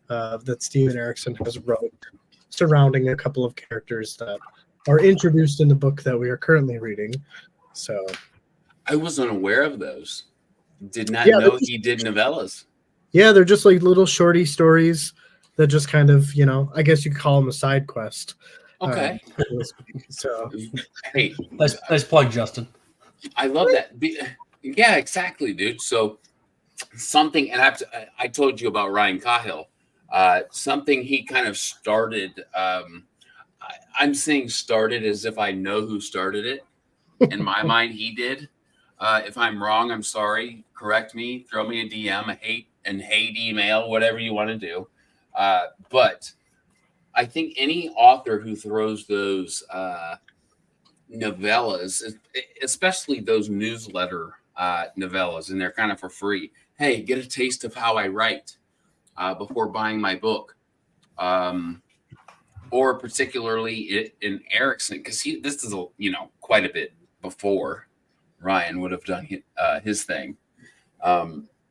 C: that Steven Erikson has wrote surrounding a couple of characters that are introduced in the book that we are currently reading. So
A: I wasn't aware of those. Did not know he did novellas.
C: Yeah, they're just like little shorty stories that just kind of, I guess you could call them a side quest.
A: Okay.
C: So,
A: hey,
B: nice plug, Justin.
A: I love that. Yeah, exactly, dude. So something, and I told you about Ryan Cahill. Something he kind of started. I'm saying started as if I know who started it. In my mind, he did. If I'm wrong, I'm sorry. Correct me. Throw me a DM, a hate email, whatever you want to do. But I think any author who throws those novellas, especially those newsletter novellas, and they're kind of for free. Hey, get a taste of how I write before buying my book. Or particularly in Erikson, because this is quite a bit before Ryan would have done his thing.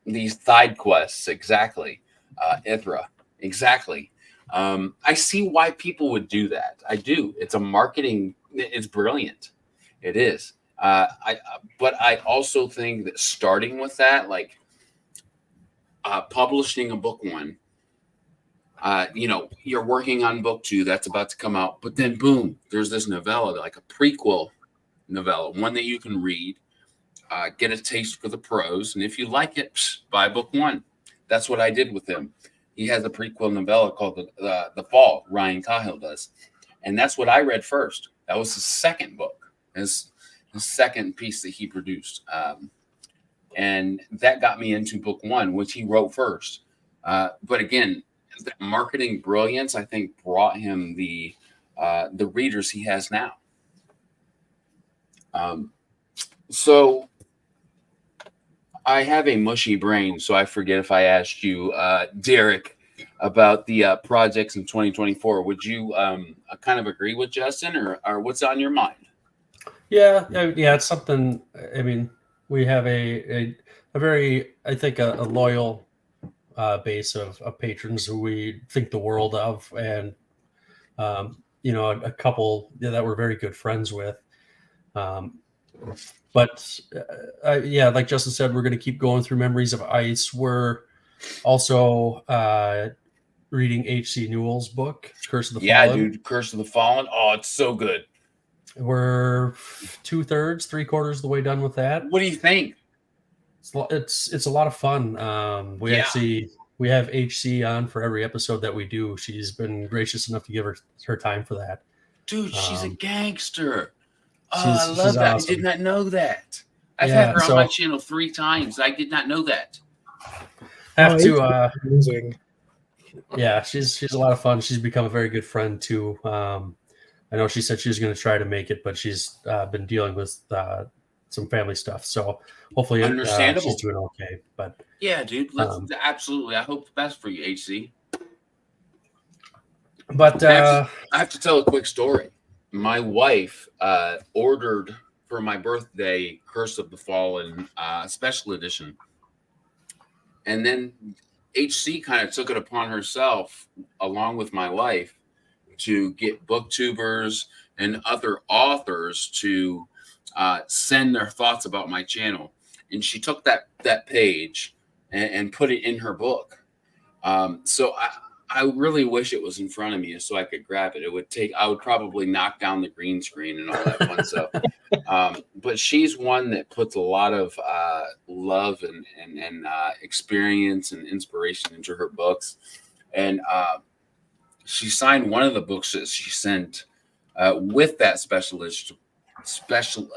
A: These side quests, exactly. Ithra, exactly. I see why people would do that. I do. It's a marketing. It's brilliant. It is. But I also think that starting with that, like publishing a book one, you're working on book 2 that's about to come out, but then boom, there's this novella, like a prequel novella, one that you can read, get a taste for the prose, and if you like it, buy book 1. That's what I did with him. He has a prequel novella called The Fall. Ryan Cahill does, and that's what I read first. That was his second book, his second piece that he produced, and that got me into book one, which he wrote first. But again, the marketing brilliance, I think, brought him the readers he has now. So I have a mushy brain, so I forget if I asked you, Derek, about the projects in 2024. Would you kind of agree with Justin, or what's on your mind?
B: Yeah, it's something. I mean, we have a very, I think, a loyal base of patrons who we think the world of, and a couple that we're very good friends with. But like Justin said, we're going to keep going through Memories of Ice. We're also reading H.C. Newell's book, Curse of the Fallen.
A: Yeah, dude, Curse of the Fallen. Oh, it's so good.
B: We're 2/3, 3/4 of the way done with that.
A: What do you think?
B: It's a lot of fun. We have HC on for every episode that we do. She's been gracious enough to give her time for that.
A: Dude, she's a gangster. Oh,
B: I
A: love that.
B: awesome.
A: I did not know that. I've had her on my channel 3 times. I did not know that.
C: Amazing.
B: Yeah, she's a lot of fun. She's become a very good friend too. I know she said she was going to try to make it, but she's been dealing with some family stuff. So hopefully she's doing okay. But
A: yeah, dude, absolutely. I hope the best for you, HC.
B: But
A: I have to tell a quick story. My wife ordered for my birthday Curse of the Fallen special edition. And then HC kind of took it upon herself, along with my wife, to get booktubers and other authors to send their thoughts about my channel. And she took that page and put it in her book. So I really wish it was in front of me so I could grab it. I would probably knock down the green screen and all that fun stuff. But she's one that puts a lot of love and experience and inspiration into her books. And she signed one of the books that she sent with that special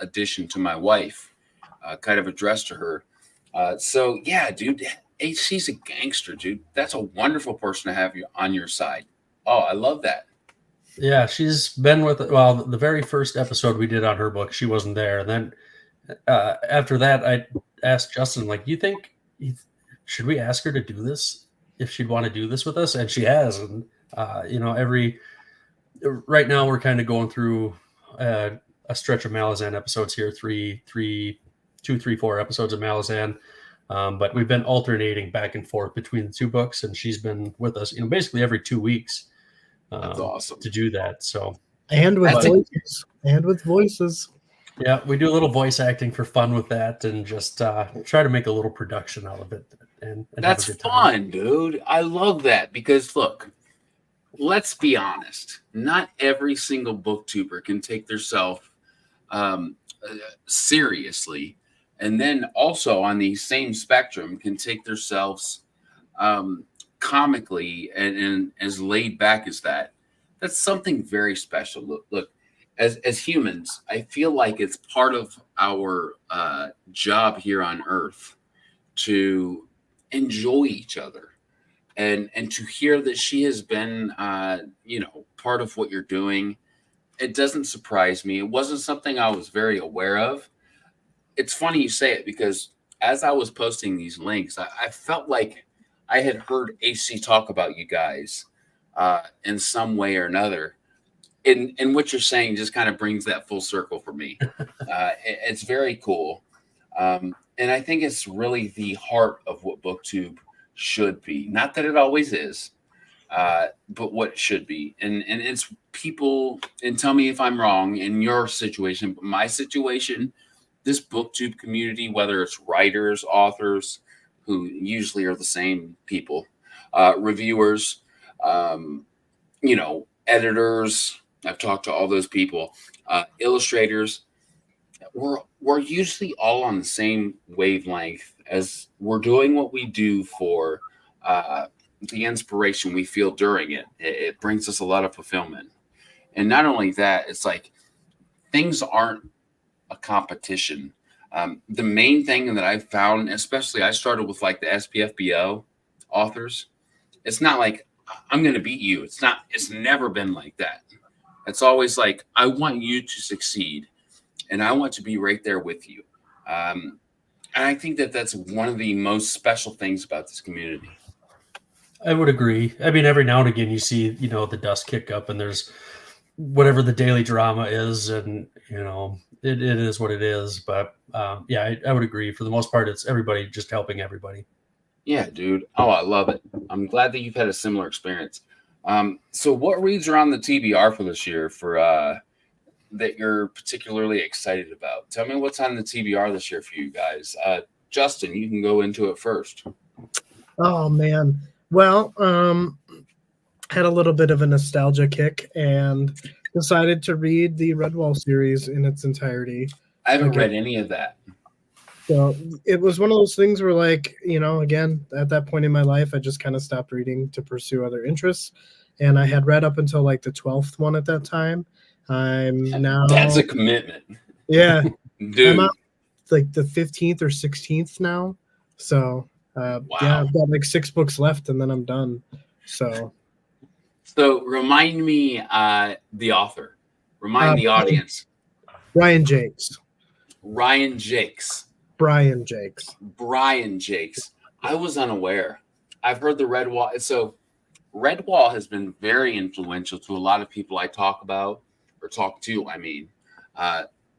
A: edition to my wife, kind of addressed to her. So yeah, dude, she's a gangster, dude. That's a wonderful person to have you on your side. Oh, I love that.
B: Yeah, she's been with. Well, the very first episode we did on her book, she wasn't there. And then after that, I asked Justin, like, "Do you think should we ask her to do this? If she'd want to do this with us?" And she has. And right now we're kind of going through a stretch of Malazan episodes here, 2, 3, 4 episodes of Malazan. But we've been alternating back and forth between the two books, and she's been with us, basically every 2 weeks.
A: That's awesome
B: to do that. So
C: and with voices.
B: Yeah, we do a little voice acting for fun with that, and just try to make a little production out of it. And
A: that's
B: have a good time.
A: Fun, dude. I love that because look, let's be honest. Not every single booktuber can take themselves seriously. And then also on the same spectrum can take themselves comically and as laid back as that. That's something very special. Look, as humans, I feel like it's part of our job here on Earth to enjoy each other, and to hear that she has been, part of what you're doing. It doesn't surprise me. It wasn't something I was very aware of. It's funny you say it because as I was posting these links, I felt like I had heard HC talk about you guys in some way or another. And what you're saying just kind of brings that full circle for me. It's very cool. And I think it's really the heart of what BookTube should be. Not that it always is, but what it should be. And it's people, and tell me if I'm wrong in your situation, but my situation, this BookTube community, whether it's writers, authors, who usually are the same people, reviewers, editors. I've talked to all those people, illustrators. We're usually all on the same wavelength as we're doing what we do for the inspiration we feel during it. It brings us a lot of fulfillment. And not only that, it's like things aren't a competition. The main thing that I found, especially I started with like the SPFBO authors, it's not like I'm going to beat you. It's never been like that. It's always like, I want you to succeed and I want to be right there with you. And I think that that's one of the most special things about this community.
B: I would agree. I mean, every now and again you see, the dust kick up and there's whatever the daily drama is, and it is what it is. But yeah, I would agree. For the most part, it's everybody just helping everybody.
A: Yeah, dude. Oh, I love it. I'm glad that you've had a similar experience. So what reads are on the TBR for this year for that you're particularly excited about? Tell me what's on the TBR this year for you guys. Justin, you can go into it first.
C: Oh man. Well, had a little bit of a nostalgia kick and decided to read the Redwall series in its entirety.
A: I haven't read any of that.
C: So it was one of those things where, like, again, at that point in my life, I just kind of stopped reading to pursue other interests. And I had read up until like the 12th one at that time. That's
A: a commitment.
C: Yeah.
A: Dude.
C: I'm out like the 15th or 16th now. So
A: wow.
C: Yeah, I've got like 6 books left and then I'm done. So
A: remind me the author. Remind the audience.
C: Brian Jakes.
A: Brian Jakes. I was unaware. I've heard the Redwall. So Redwall has been very influential to a lot of people I talk to.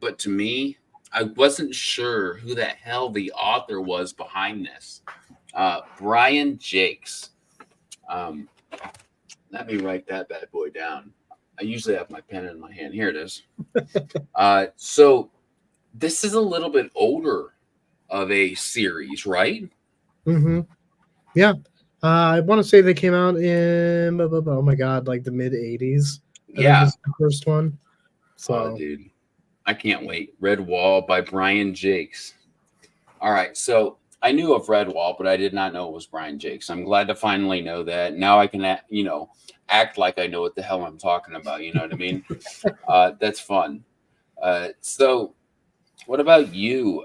A: But to me, I wasn't sure who the hell the author was behind this. Brian Jakes. Let me write that bad boy down. I usually have my pen in my hand. Here it is. So this is a little bit older of a series, right?
C: Mm-hmm. Yeah. I want to say they came out in, oh my God, like the mid 80s.
A: Yeah.
C: Was the first one. So,
A: oh, dude, I can't wait. Redwall by Brian Jakes. All right. So I knew of Redwall, but I did not know it was Brian Jakes. I'm glad to finally know that. Now I can, act like I know what the hell I'm talking about. You know what I mean? That's fun. So what about you,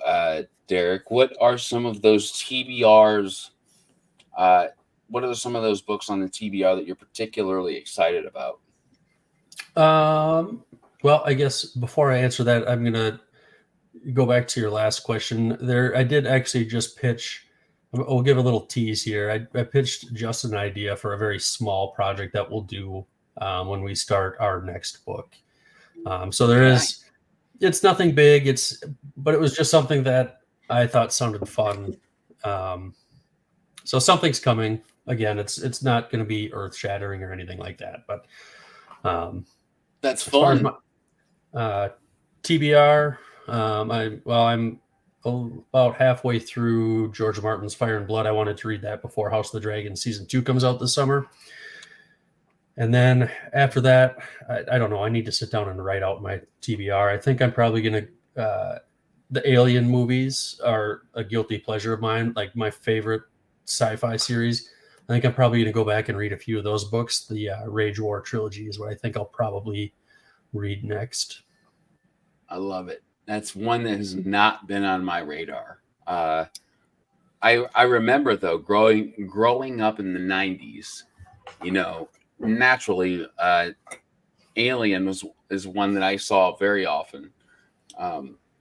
A: Derek? What are some of those TBRs? What are some of those books on the TBR that you're particularly excited about?
B: Well, I guess before I answer that, I'm going to go back to your last question there. I did actually just pitch. I'll give a little tease here. I pitched just an idea for a very small project that we'll do when we start our next book. So there is, it's nothing big. But it was just something that I thought sounded fun. So something's coming. Again, it's not going to be earth shattering or anything like that. But
A: that's fun.
B: TBR. I'm about halfway through George Martin's Fire and Blood. I wanted to read that before House of the Dragon season 2 comes out this summer. And then after that, I don't know. I need to sit down and write out my TBR. I think I'm probably going to, the Alien movies are a guilty pleasure of mine, like my favorite sci-fi series. I think I'm probably going to go back and read a few of those books. The Rage War trilogy is what I think I'll probably read next.
A: I love it. That's one that has not been on my radar. I remember though, growing up in the 90s, naturally, Alien is one that I saw very often.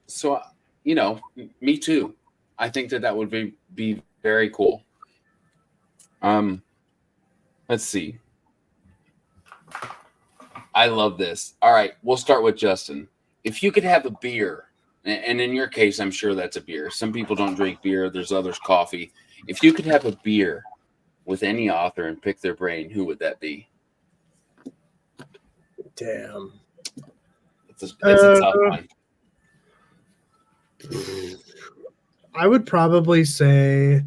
A: So me too. I think that would be very cool. Let's see. I love this. All right, we'll start with Justin. If you could have a beer, and in your case, I'm sure that's a beer. Some people don't drink beer. There's others coffee. If you could have a beer with any author and pick their brain, who would that be?
C: Damn.
A: It's a tough one.
C: I would probably say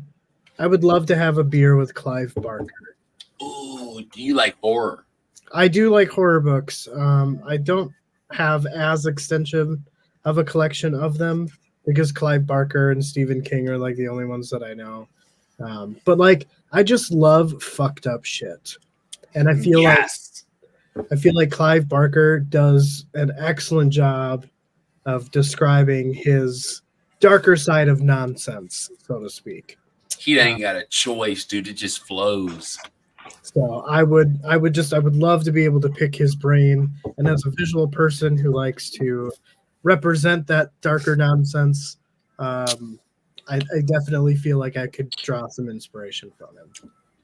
C: I would love to have a beer with Clive Barker.
A: Ooh, do you like horror?
C: I do like horror books. I don't have as extensive of a collection of them because Clive Barker and Stephen King are like the only ones that I know. But like, I just love fucked up shit, and I feel like Clive Barker does an excellent job of describing his darker side of nonsense, so to speak.
A: He ain't got a choice, dude. It just flows.
C: So I would love to be able to pick his brain. And as a visual person who likes to represent that darker nonsense, I definitely feel like I could draw some inspiration from him.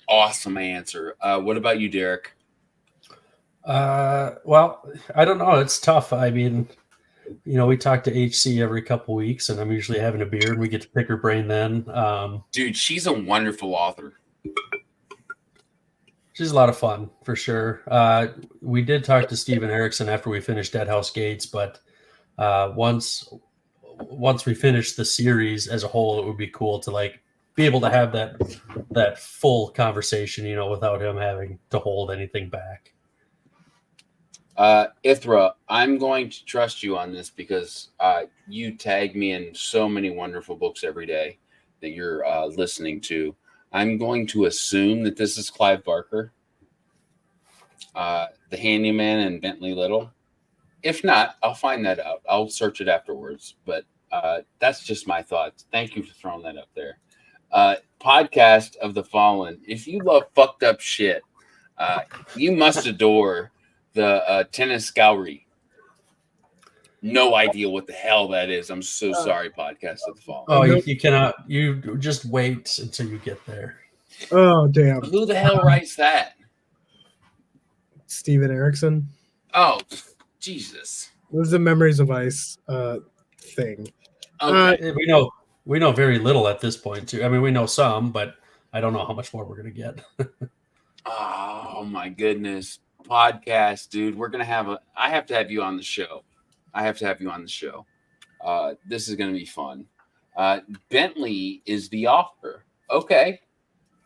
A: Awesome answer. What about you, Derek?
B: Well, I don't know. It's tough. I mean, we talk to HC every couple weeks, and I'm usually having a beer, and we get to pick her brain then.
A: Dude, she's a wonderful author.
B: She's a lot of fun, for sure. We did talk to Steven Erikson after we finished Dead House Gates, but once we finish the series as a whole, it would be cool to like be able to have that full conversation, without him having to hold anything back.
A: Ithra, I'm going to trust you on this because you tag me in so many wonderful books every day that you're listening to. I'm going to assume that this is Clive Barker, The Handyman, and Bentley Little. If not, I'll find that out. I'll search it afterwards. But that's just my thoughts. Thank you for throwing that up there. Podcast of the Fallen. If you love fucked up shit, you must adore the Tennis Gallery. No idea what the hell that is. I'm so sorry, Podcast of the Fallen.
B: Oh, you cannot. You just wait until you get there.
C: Oh, damn.
A: Who the hell writes that?
C: Steven Erikson.
A: Oh, Jesus.
C: It was the Memories of Ice thing.
A: Okay.
B: We know very little at this point, too. I mean, we know some, but I don't know how much more we're going to get.
A: Oh, my goodness. Podcast, dude. I have to have you on the show. This is going to be fun. Bentley is the author. Okay.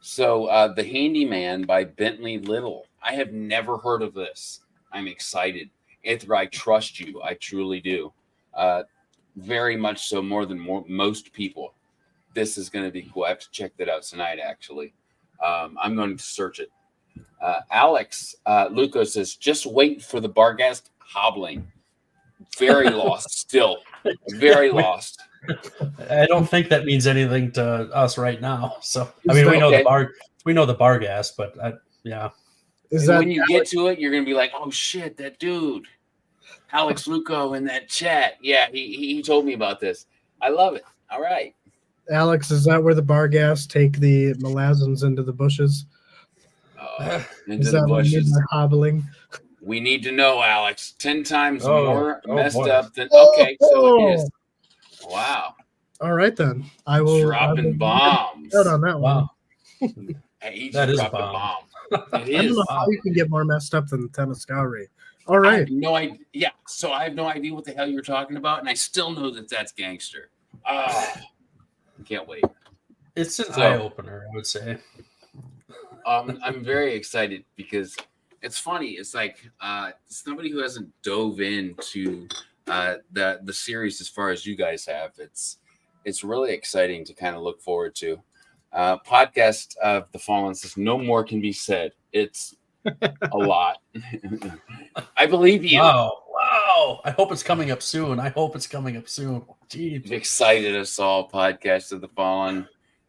A: So The Handyman by Bentley Little. I have never heard of this. I'm excited. Ithra, I trust you. I truly do. Very much so, more than most people. This is going to be cool. I have to check that out tonight, actually. I'm going to search it. Alex Luco says, just wait for the Barghast hobbling. Very lost still. Very lost.
B: I don't think that means anything to us right now. So I mean, we know the Barghast, but yeah.
A: When you get to it, you're gonna be like, oh shit, that dude, Alex Luco in that chat. Yeah, he told me about this. I love it. All right.
C: Alex, is that where the Barghast take the Malazans into the bushes?
A: Into the bushes.
C: Hobbling.
A: We need to know, Alex. 10 times more messed up than.
C: So
A: it is. Wow.
C: All right then. I will
A: dropping bombs.
C: Out on that one.
A: Hey,
B: that is a
A: bomb. It is.
C: I don't know how you can get more messed up than the Tennis Gallery. All right.
A: I have no idea. Yeah. So I have no idea what the hell you're talking about, and I still know that that's gangster. I can't wait.
B: It's an eye opener, I would say.
A: I'm very excited because it's funny. It's like somebody who hasn't dove into the series as far as you guys have. It's really exciting to kind of look forward to. Podcast of the Fallen says no more can be said. It's a lot. I believe you.
B: Wow. I hope it's coming up soon. Jeez.
A: You've excited us all. Podcast of the Fallen.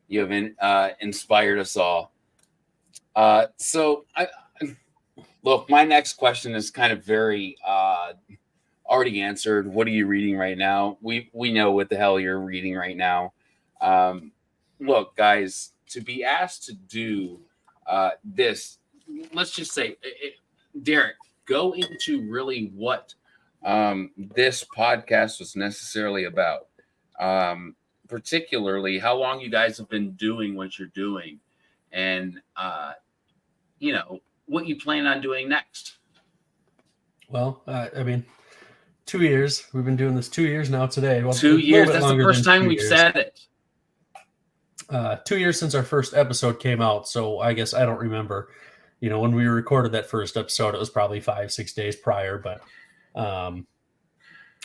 A: You have inspired us all. So look, my next question is kind of very already answered. What are you reading right now? We know what the hell you're reading right now. Look, guys, to be asked to do this, let's just say, Derek, go into really what this podcast was necessarily about. Particularly how long you guys have been doing what you're doing, and what you plan on doing next.
B: Well, I mean, 2 years. We've been doing this 2 years now today. Well,
A: 2 years. That's the first time we've said it.
B: 2 years since our first episode came out. So I guess I don't remember, when we recorded that first episode, it was probably 5-6 days prior. But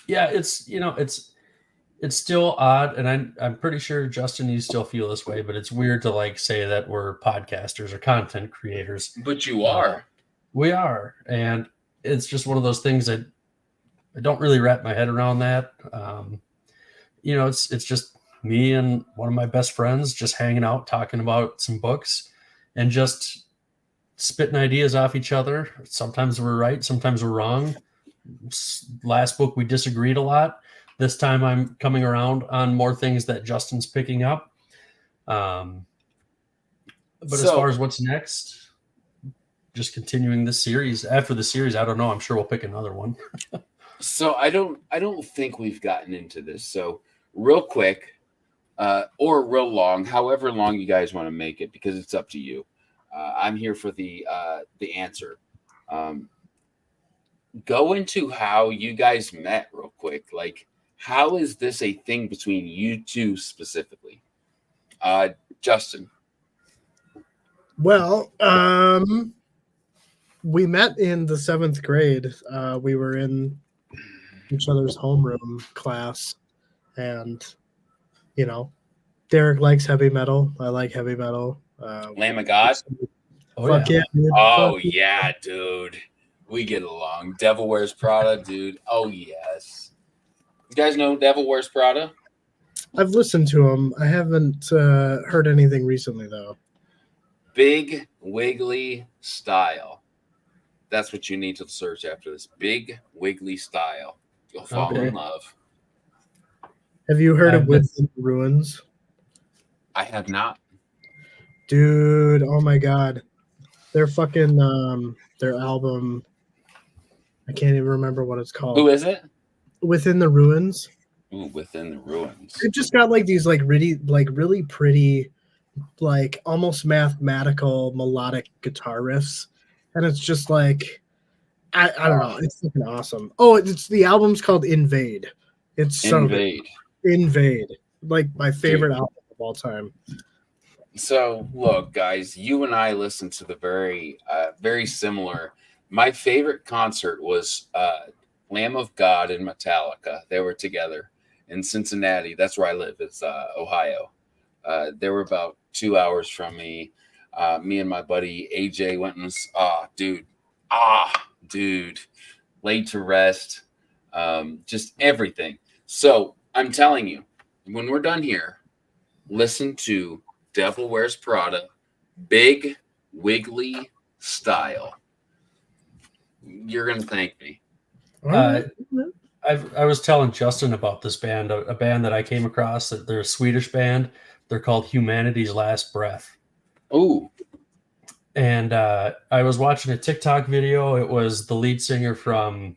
B: yeah, it's it's still odd, and I'm pretty sure Justin, you still feel this way, but it's weird to like say that we're podcasters or content creators.
A: But you are.
B: We are, and it's just one of those things that I don't really wrap my head around that. It's just me and one of my best friends just hanging out, talking about some books, and just spitting ideas off each other. Sometimes we're right, sometimes we're wrong. Last book we disagreed a lot. This time I'm coming around on more things that Justin's picking up. But as far as what's next, just continuing this series. After the series, I don't know. I'm sure we'll pick another one.
A: So I don't think we've gotten into this. So real quick, or real long, however long you guys want to make it, because it's up to you. I'm here for the answer. Go into how you guys met real quick. Like, how is this a thing between you two specifically? Justin.
C: Well, we met in the 7th grade. We were in each other's homeroom class, and Derek likes heavy metal. I like heavy metal.
A: Lamb of God.
C: Fuck yeah, dude.
A: Oh yeah, dude. We get along. Devil Wears Prada, dude. Oh yes. You guys know Devil Wears Prada?
C: I've listened to him. I haven't heard anything recently though.
A: Big Wiggly Style. That's what you need to search after this. Big Wiggly Style. You'll fall in love.
C: Have you heard of Within the Ruins?
A: I have not.
C: Dude, oh my god. Their fucking their album, I can't even remember what it's called.
A: Who is it?
C: Within the Ruins.
A: Ooh, Within the Ruins.
C: It just got like these really pretty, like almost mathematical melodic guitar riffs. And it's just like I don't know, it's fucking awesome. Oh, it's the album's called Invade. It's so Invade. Like my favorite album of all time.
A: So look, guys, you and I listened to the very similar. My favorite concert was Lamb of God and Metallica. They were together in Cincinnati. That's where I live. It's Ohio. They were about 2 hours from me. Me and my buddy AJ went and was, dude, laid to rest. Just everything. So I'm telling you, when we're done here, listen to Devil Wears Prada, Big Wiggly Style. You're gonna thank me.
B: I was telling Justin about this band, a band that I came across. That they're a Swedish band. They're called Humanity's Last Breath.
A: Ooh.
B: And I was watching a TikTok video. It was the lead singer from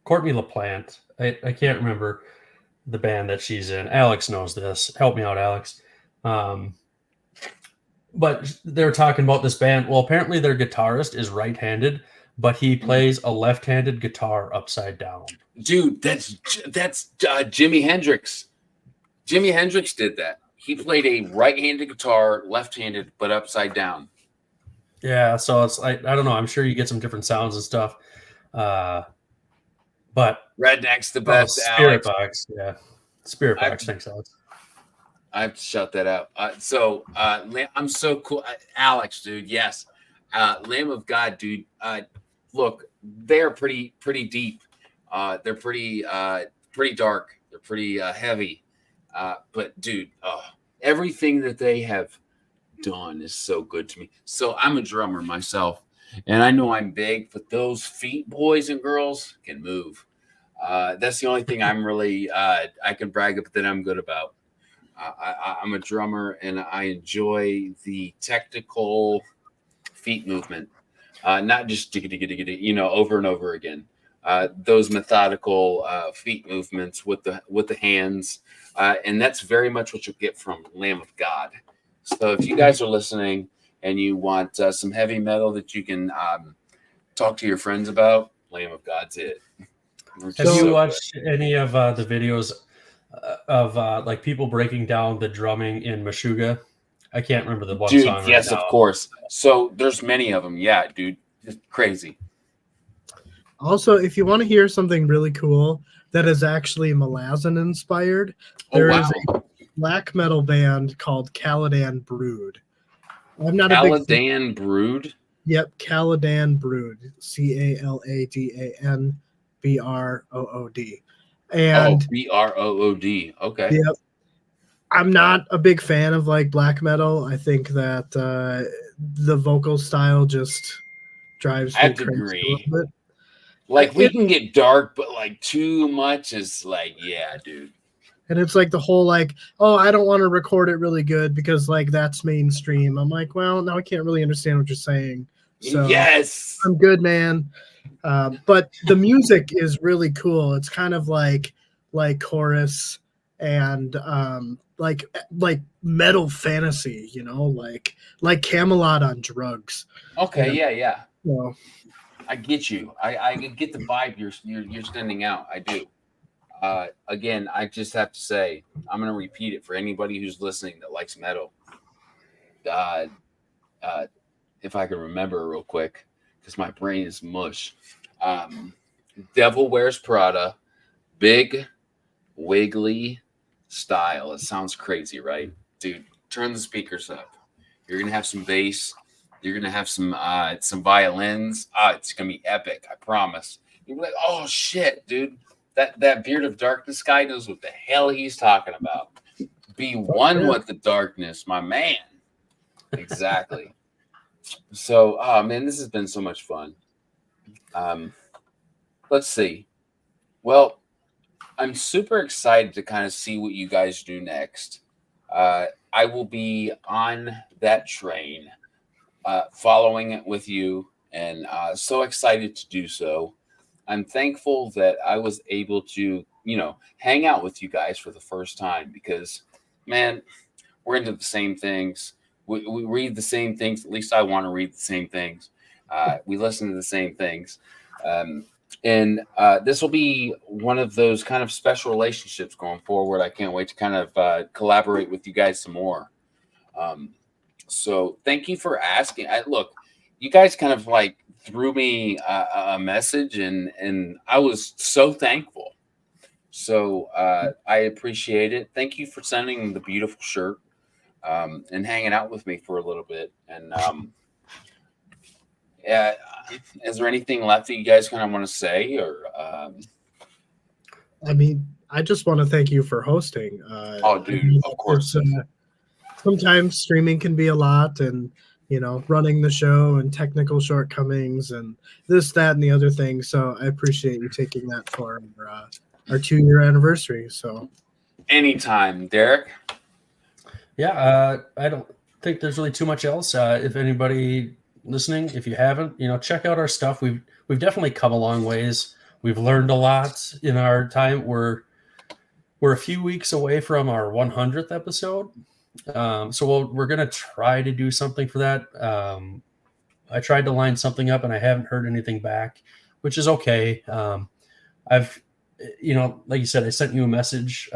B: Courtney LaPlante. I can't remember the band that she's in. Alex knows this. Help me out, Alex. But they were talking about this band. Well, apparently their guitarist is right-handed, but he plays a left-handed guitar upside down.
A: Dude, that's Jimi Hendrix. Jimi Hendrix did that. He played a right-handed guitar, left-handed, but upside down.
B: Yeah, so it's I don't know. I'm sure you get some different sounds and stuff. But
A: Redneck's the best.
B: Spirit Box, yeah. Spirit Box, thanks, Alex.
A: I have to shut that out. I'm so cool. Alex, dude, yes. Lamb of God, dude. Look, they're pretty deep. They're pretty dark. They're pretty heavy. But dude, everything that they have done is so good to me. So I'm a drummer myself, and I know I'm big, but those feet, boys and girls, can move. That's the only thing I'm really I can brag up that I'm good about. I'm a drummer, and I enjoy the technical feet movement, not just over and over again. Those methodical feet movements with the hands, and that's very much what you'll get from Lamb of God. So if you guys are listening and you want some heavy metal that you can talk to your friends about, Lamb of God's it.
B: Have you watched any of the videos of like people breaking down the drumming in Meshuggah? I can't remember the one song.
A: Yes, of course. So there's many of them. Yeah, dude, just crazy.
C: Also, if you want to hear something really cool that is actually Malazan inspired,
A: Oh,
C: there
A: wow.
C: is a black metal band called Caladan Brood. I'm not a
A: Caladan Brood?
C: Yep, Caladan Brood. Caladan Brood. And
A: Brood. Okay.
C: yep, I'm not a big fan of like black metal. I think that the vocal style just drives
A: I
C: me
A: have to
C: crazy a
A: agree.
C: little bit.
A: Like, we can get dark, but like too much is like, yeah, dude.
C: And it's like the whole like, oh, I don't want to record it really good because like that's mainstream. I'm like, well, now I can't really understand what you're saying. So
A: Yes.
C: I'm good, man. But the music is really cool. It's kind of like chorus and like metal fantasy, you know, like Camelot on drugs.
A: Okay. Yeah.
C: So,
A: I get you. I get the vibe you're sending out. I do. Again, I just have to say, I'm going to repeat it for anybody who's listening that likes metal. If I can remember real quick, because my brain is mush. Devil Wears Prada, Big Wiggly Style. It sounds crazy, right? Dude, turn the speakers up. You're going to have some bass. You're going to have some violins. It's going to be epic, I promise. You'll be like, oh, shit, dude. That Beard of Darkness guy knows what the hell he's talking about. Be one with the darkness, my man. Exactly. So, man, this has been so much fun. Let's see. Well, I'm super excited to kind of see what you guys do next. I will be on that train, following it with you, and so excited to do so. I'm thankful that I was able to, hang out with you guys for the first time because, man, we're into the same things. We read the same things. At least I want to read the same things. We listen to the same things. And this will be one of those kind of special relationships going forward. I can't wait to kind of collaborate with you guys some more. So thank you for asking. Look, you guys kind of like threw me a message and I was so thankful. So I appreciate it. Thank you for sending the beautiful shirt and hanging out with me for a little bit. And yeah, is there anything left that you guys kind of want to say or?
C: I mean, I just want to thank you for hosting.
A: Dude, of course.
C: Sometimes streaming can be a lot and, running the show and technical shortcomings and this, that, and the other thing. So I appreciate you taking that for our 2-year anniversary. So
B: anytime, Derek. Yeah, I don't think there's really too much else. If anybody listening, if you haven't, check out our stuff. We've definitely come a long ways. We've learned a lot in our time. We're a few weeks away from our 100th episode. So we're going to try to do something for that. I tried to line something up and I haven't heard anything back, which is okay. I've, like you said, I sent you a message.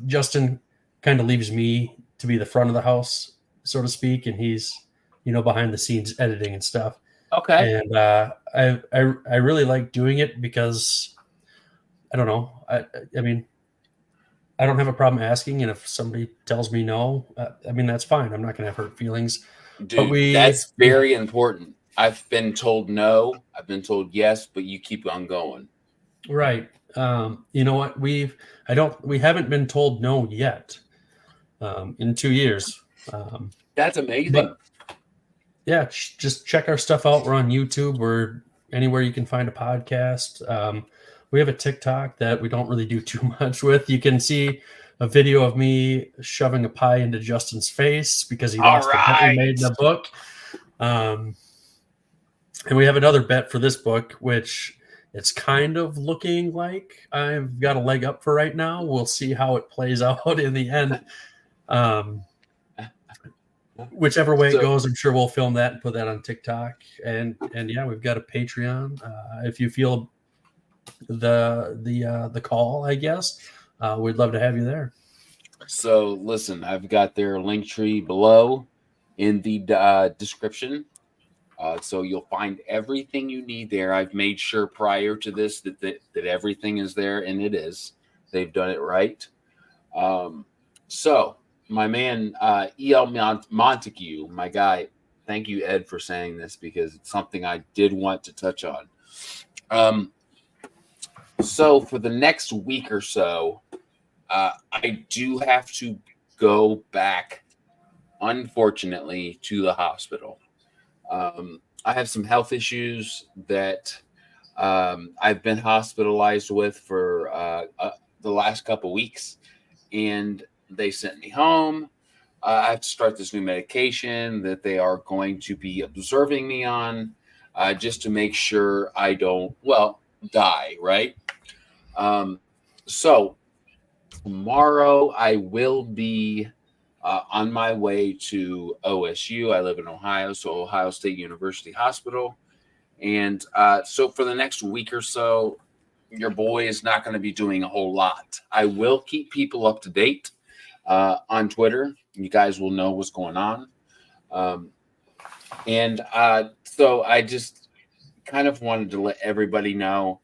B: Justin kind of leaves me to be the front of the house, so to speak. And he's, behind the scenes editing and stuff.
A: Okay.
B: And I really like doing it because I don't know. I mean, I don't have a problem asking, and if somebody tells me no, that's fine. I'm not going to have hurt feelings.
A: Dude, that's very important. I've been told no, I've been told yes, but you keep on going.
B: Right. You know what? We haven't been told no yet in 2 years.
A: That's amazing.
B: But yeah, just check our stuff out. We're on YouTube. We're anywhere you can find a podcast. We have a TikTok that we don't really do too much with. You can see a video of me shoving a pie into Justin's face because he lost the bet we made in the book. And we have another bet for this book, which it's kind of looking like I've got a leg up for right now. We'll see how it plays out in the end. Whichever way it goes, I'm sure we'll film that and put that on TikTok. And yeah, we've got a Patreon. If you feel the call, I guess we'd love to have you there.
A: So listen, I've got their link tree below in the description. So you'll find everything you need there. I've made sure prior to this that everything is there, and it is. They've done it right. So my man, E.L. Montague, my guy, thank you, Ed, for saying this because it's something I did want to touch on. So for the next week or so, I do have to go back, unfortunately, to the hospital. I have some health issues that I've been hospitalized with for the last couple weeks, and they sent me home. I have to start this new medication that they are going to be observing me on, just to make sure I don't, die, right? So tomorrow I will be on my way to OSU. I live in Ohio, so Ohio State University Hospital. And so for the next week or so, your boy is not going to be doing a whole lot. I will keep people up to date on Twitter. You guys will know what's going on. So I just kind of wanted to let everybody know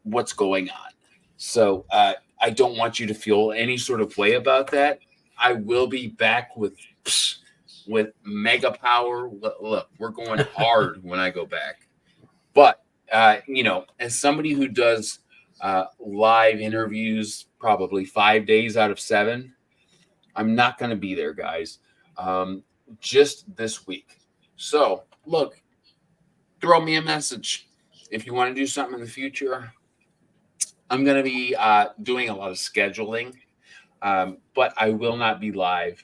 A: what's going on. So I don't want you to feel any sort of way about that. I will be back with mega power. Look, we're going hard when I go back. But, as somebody who does live interviews probably 5 days out of 7, I'm not going to be there, guys, just this week. So, look, throw me a message. If you want to do something in the future, I'm going to be doing a lot of scheduling, but I will not be live.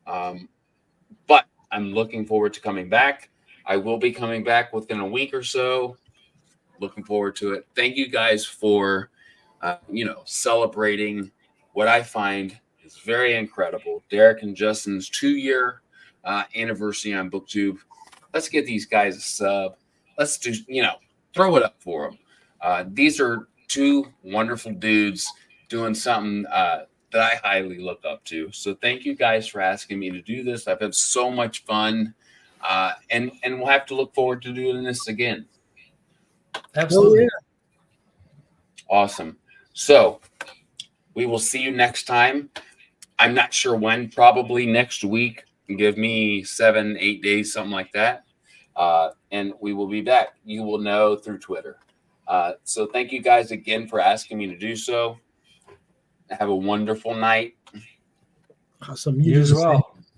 A: But I'm looking forward to coming back. I will be coming back within a week or so. Looking forward to it. Thank you guys for, celebrating what I find is very incredible. Derek and Justin's 2-year anniversary on Booktube. Let's get these guys a sub. Let's do, throw it up for them. These are 2 wonderful dudes doing something that I highly look up to. So thank you guys for asking me to do this. I've had so much fun, and we'll have to look forward to doing this again.
B: Absolutely.
C: Oh, yeah.
A: Awesome. So we will see you next time. I'm not sure when, probably next week. Give me 7-8 days, something like that. And we will be back. You will know through Twitter. So thank you guys again for asking me to do so. Have a wonderful night.
C: Awesome.
B: You as well.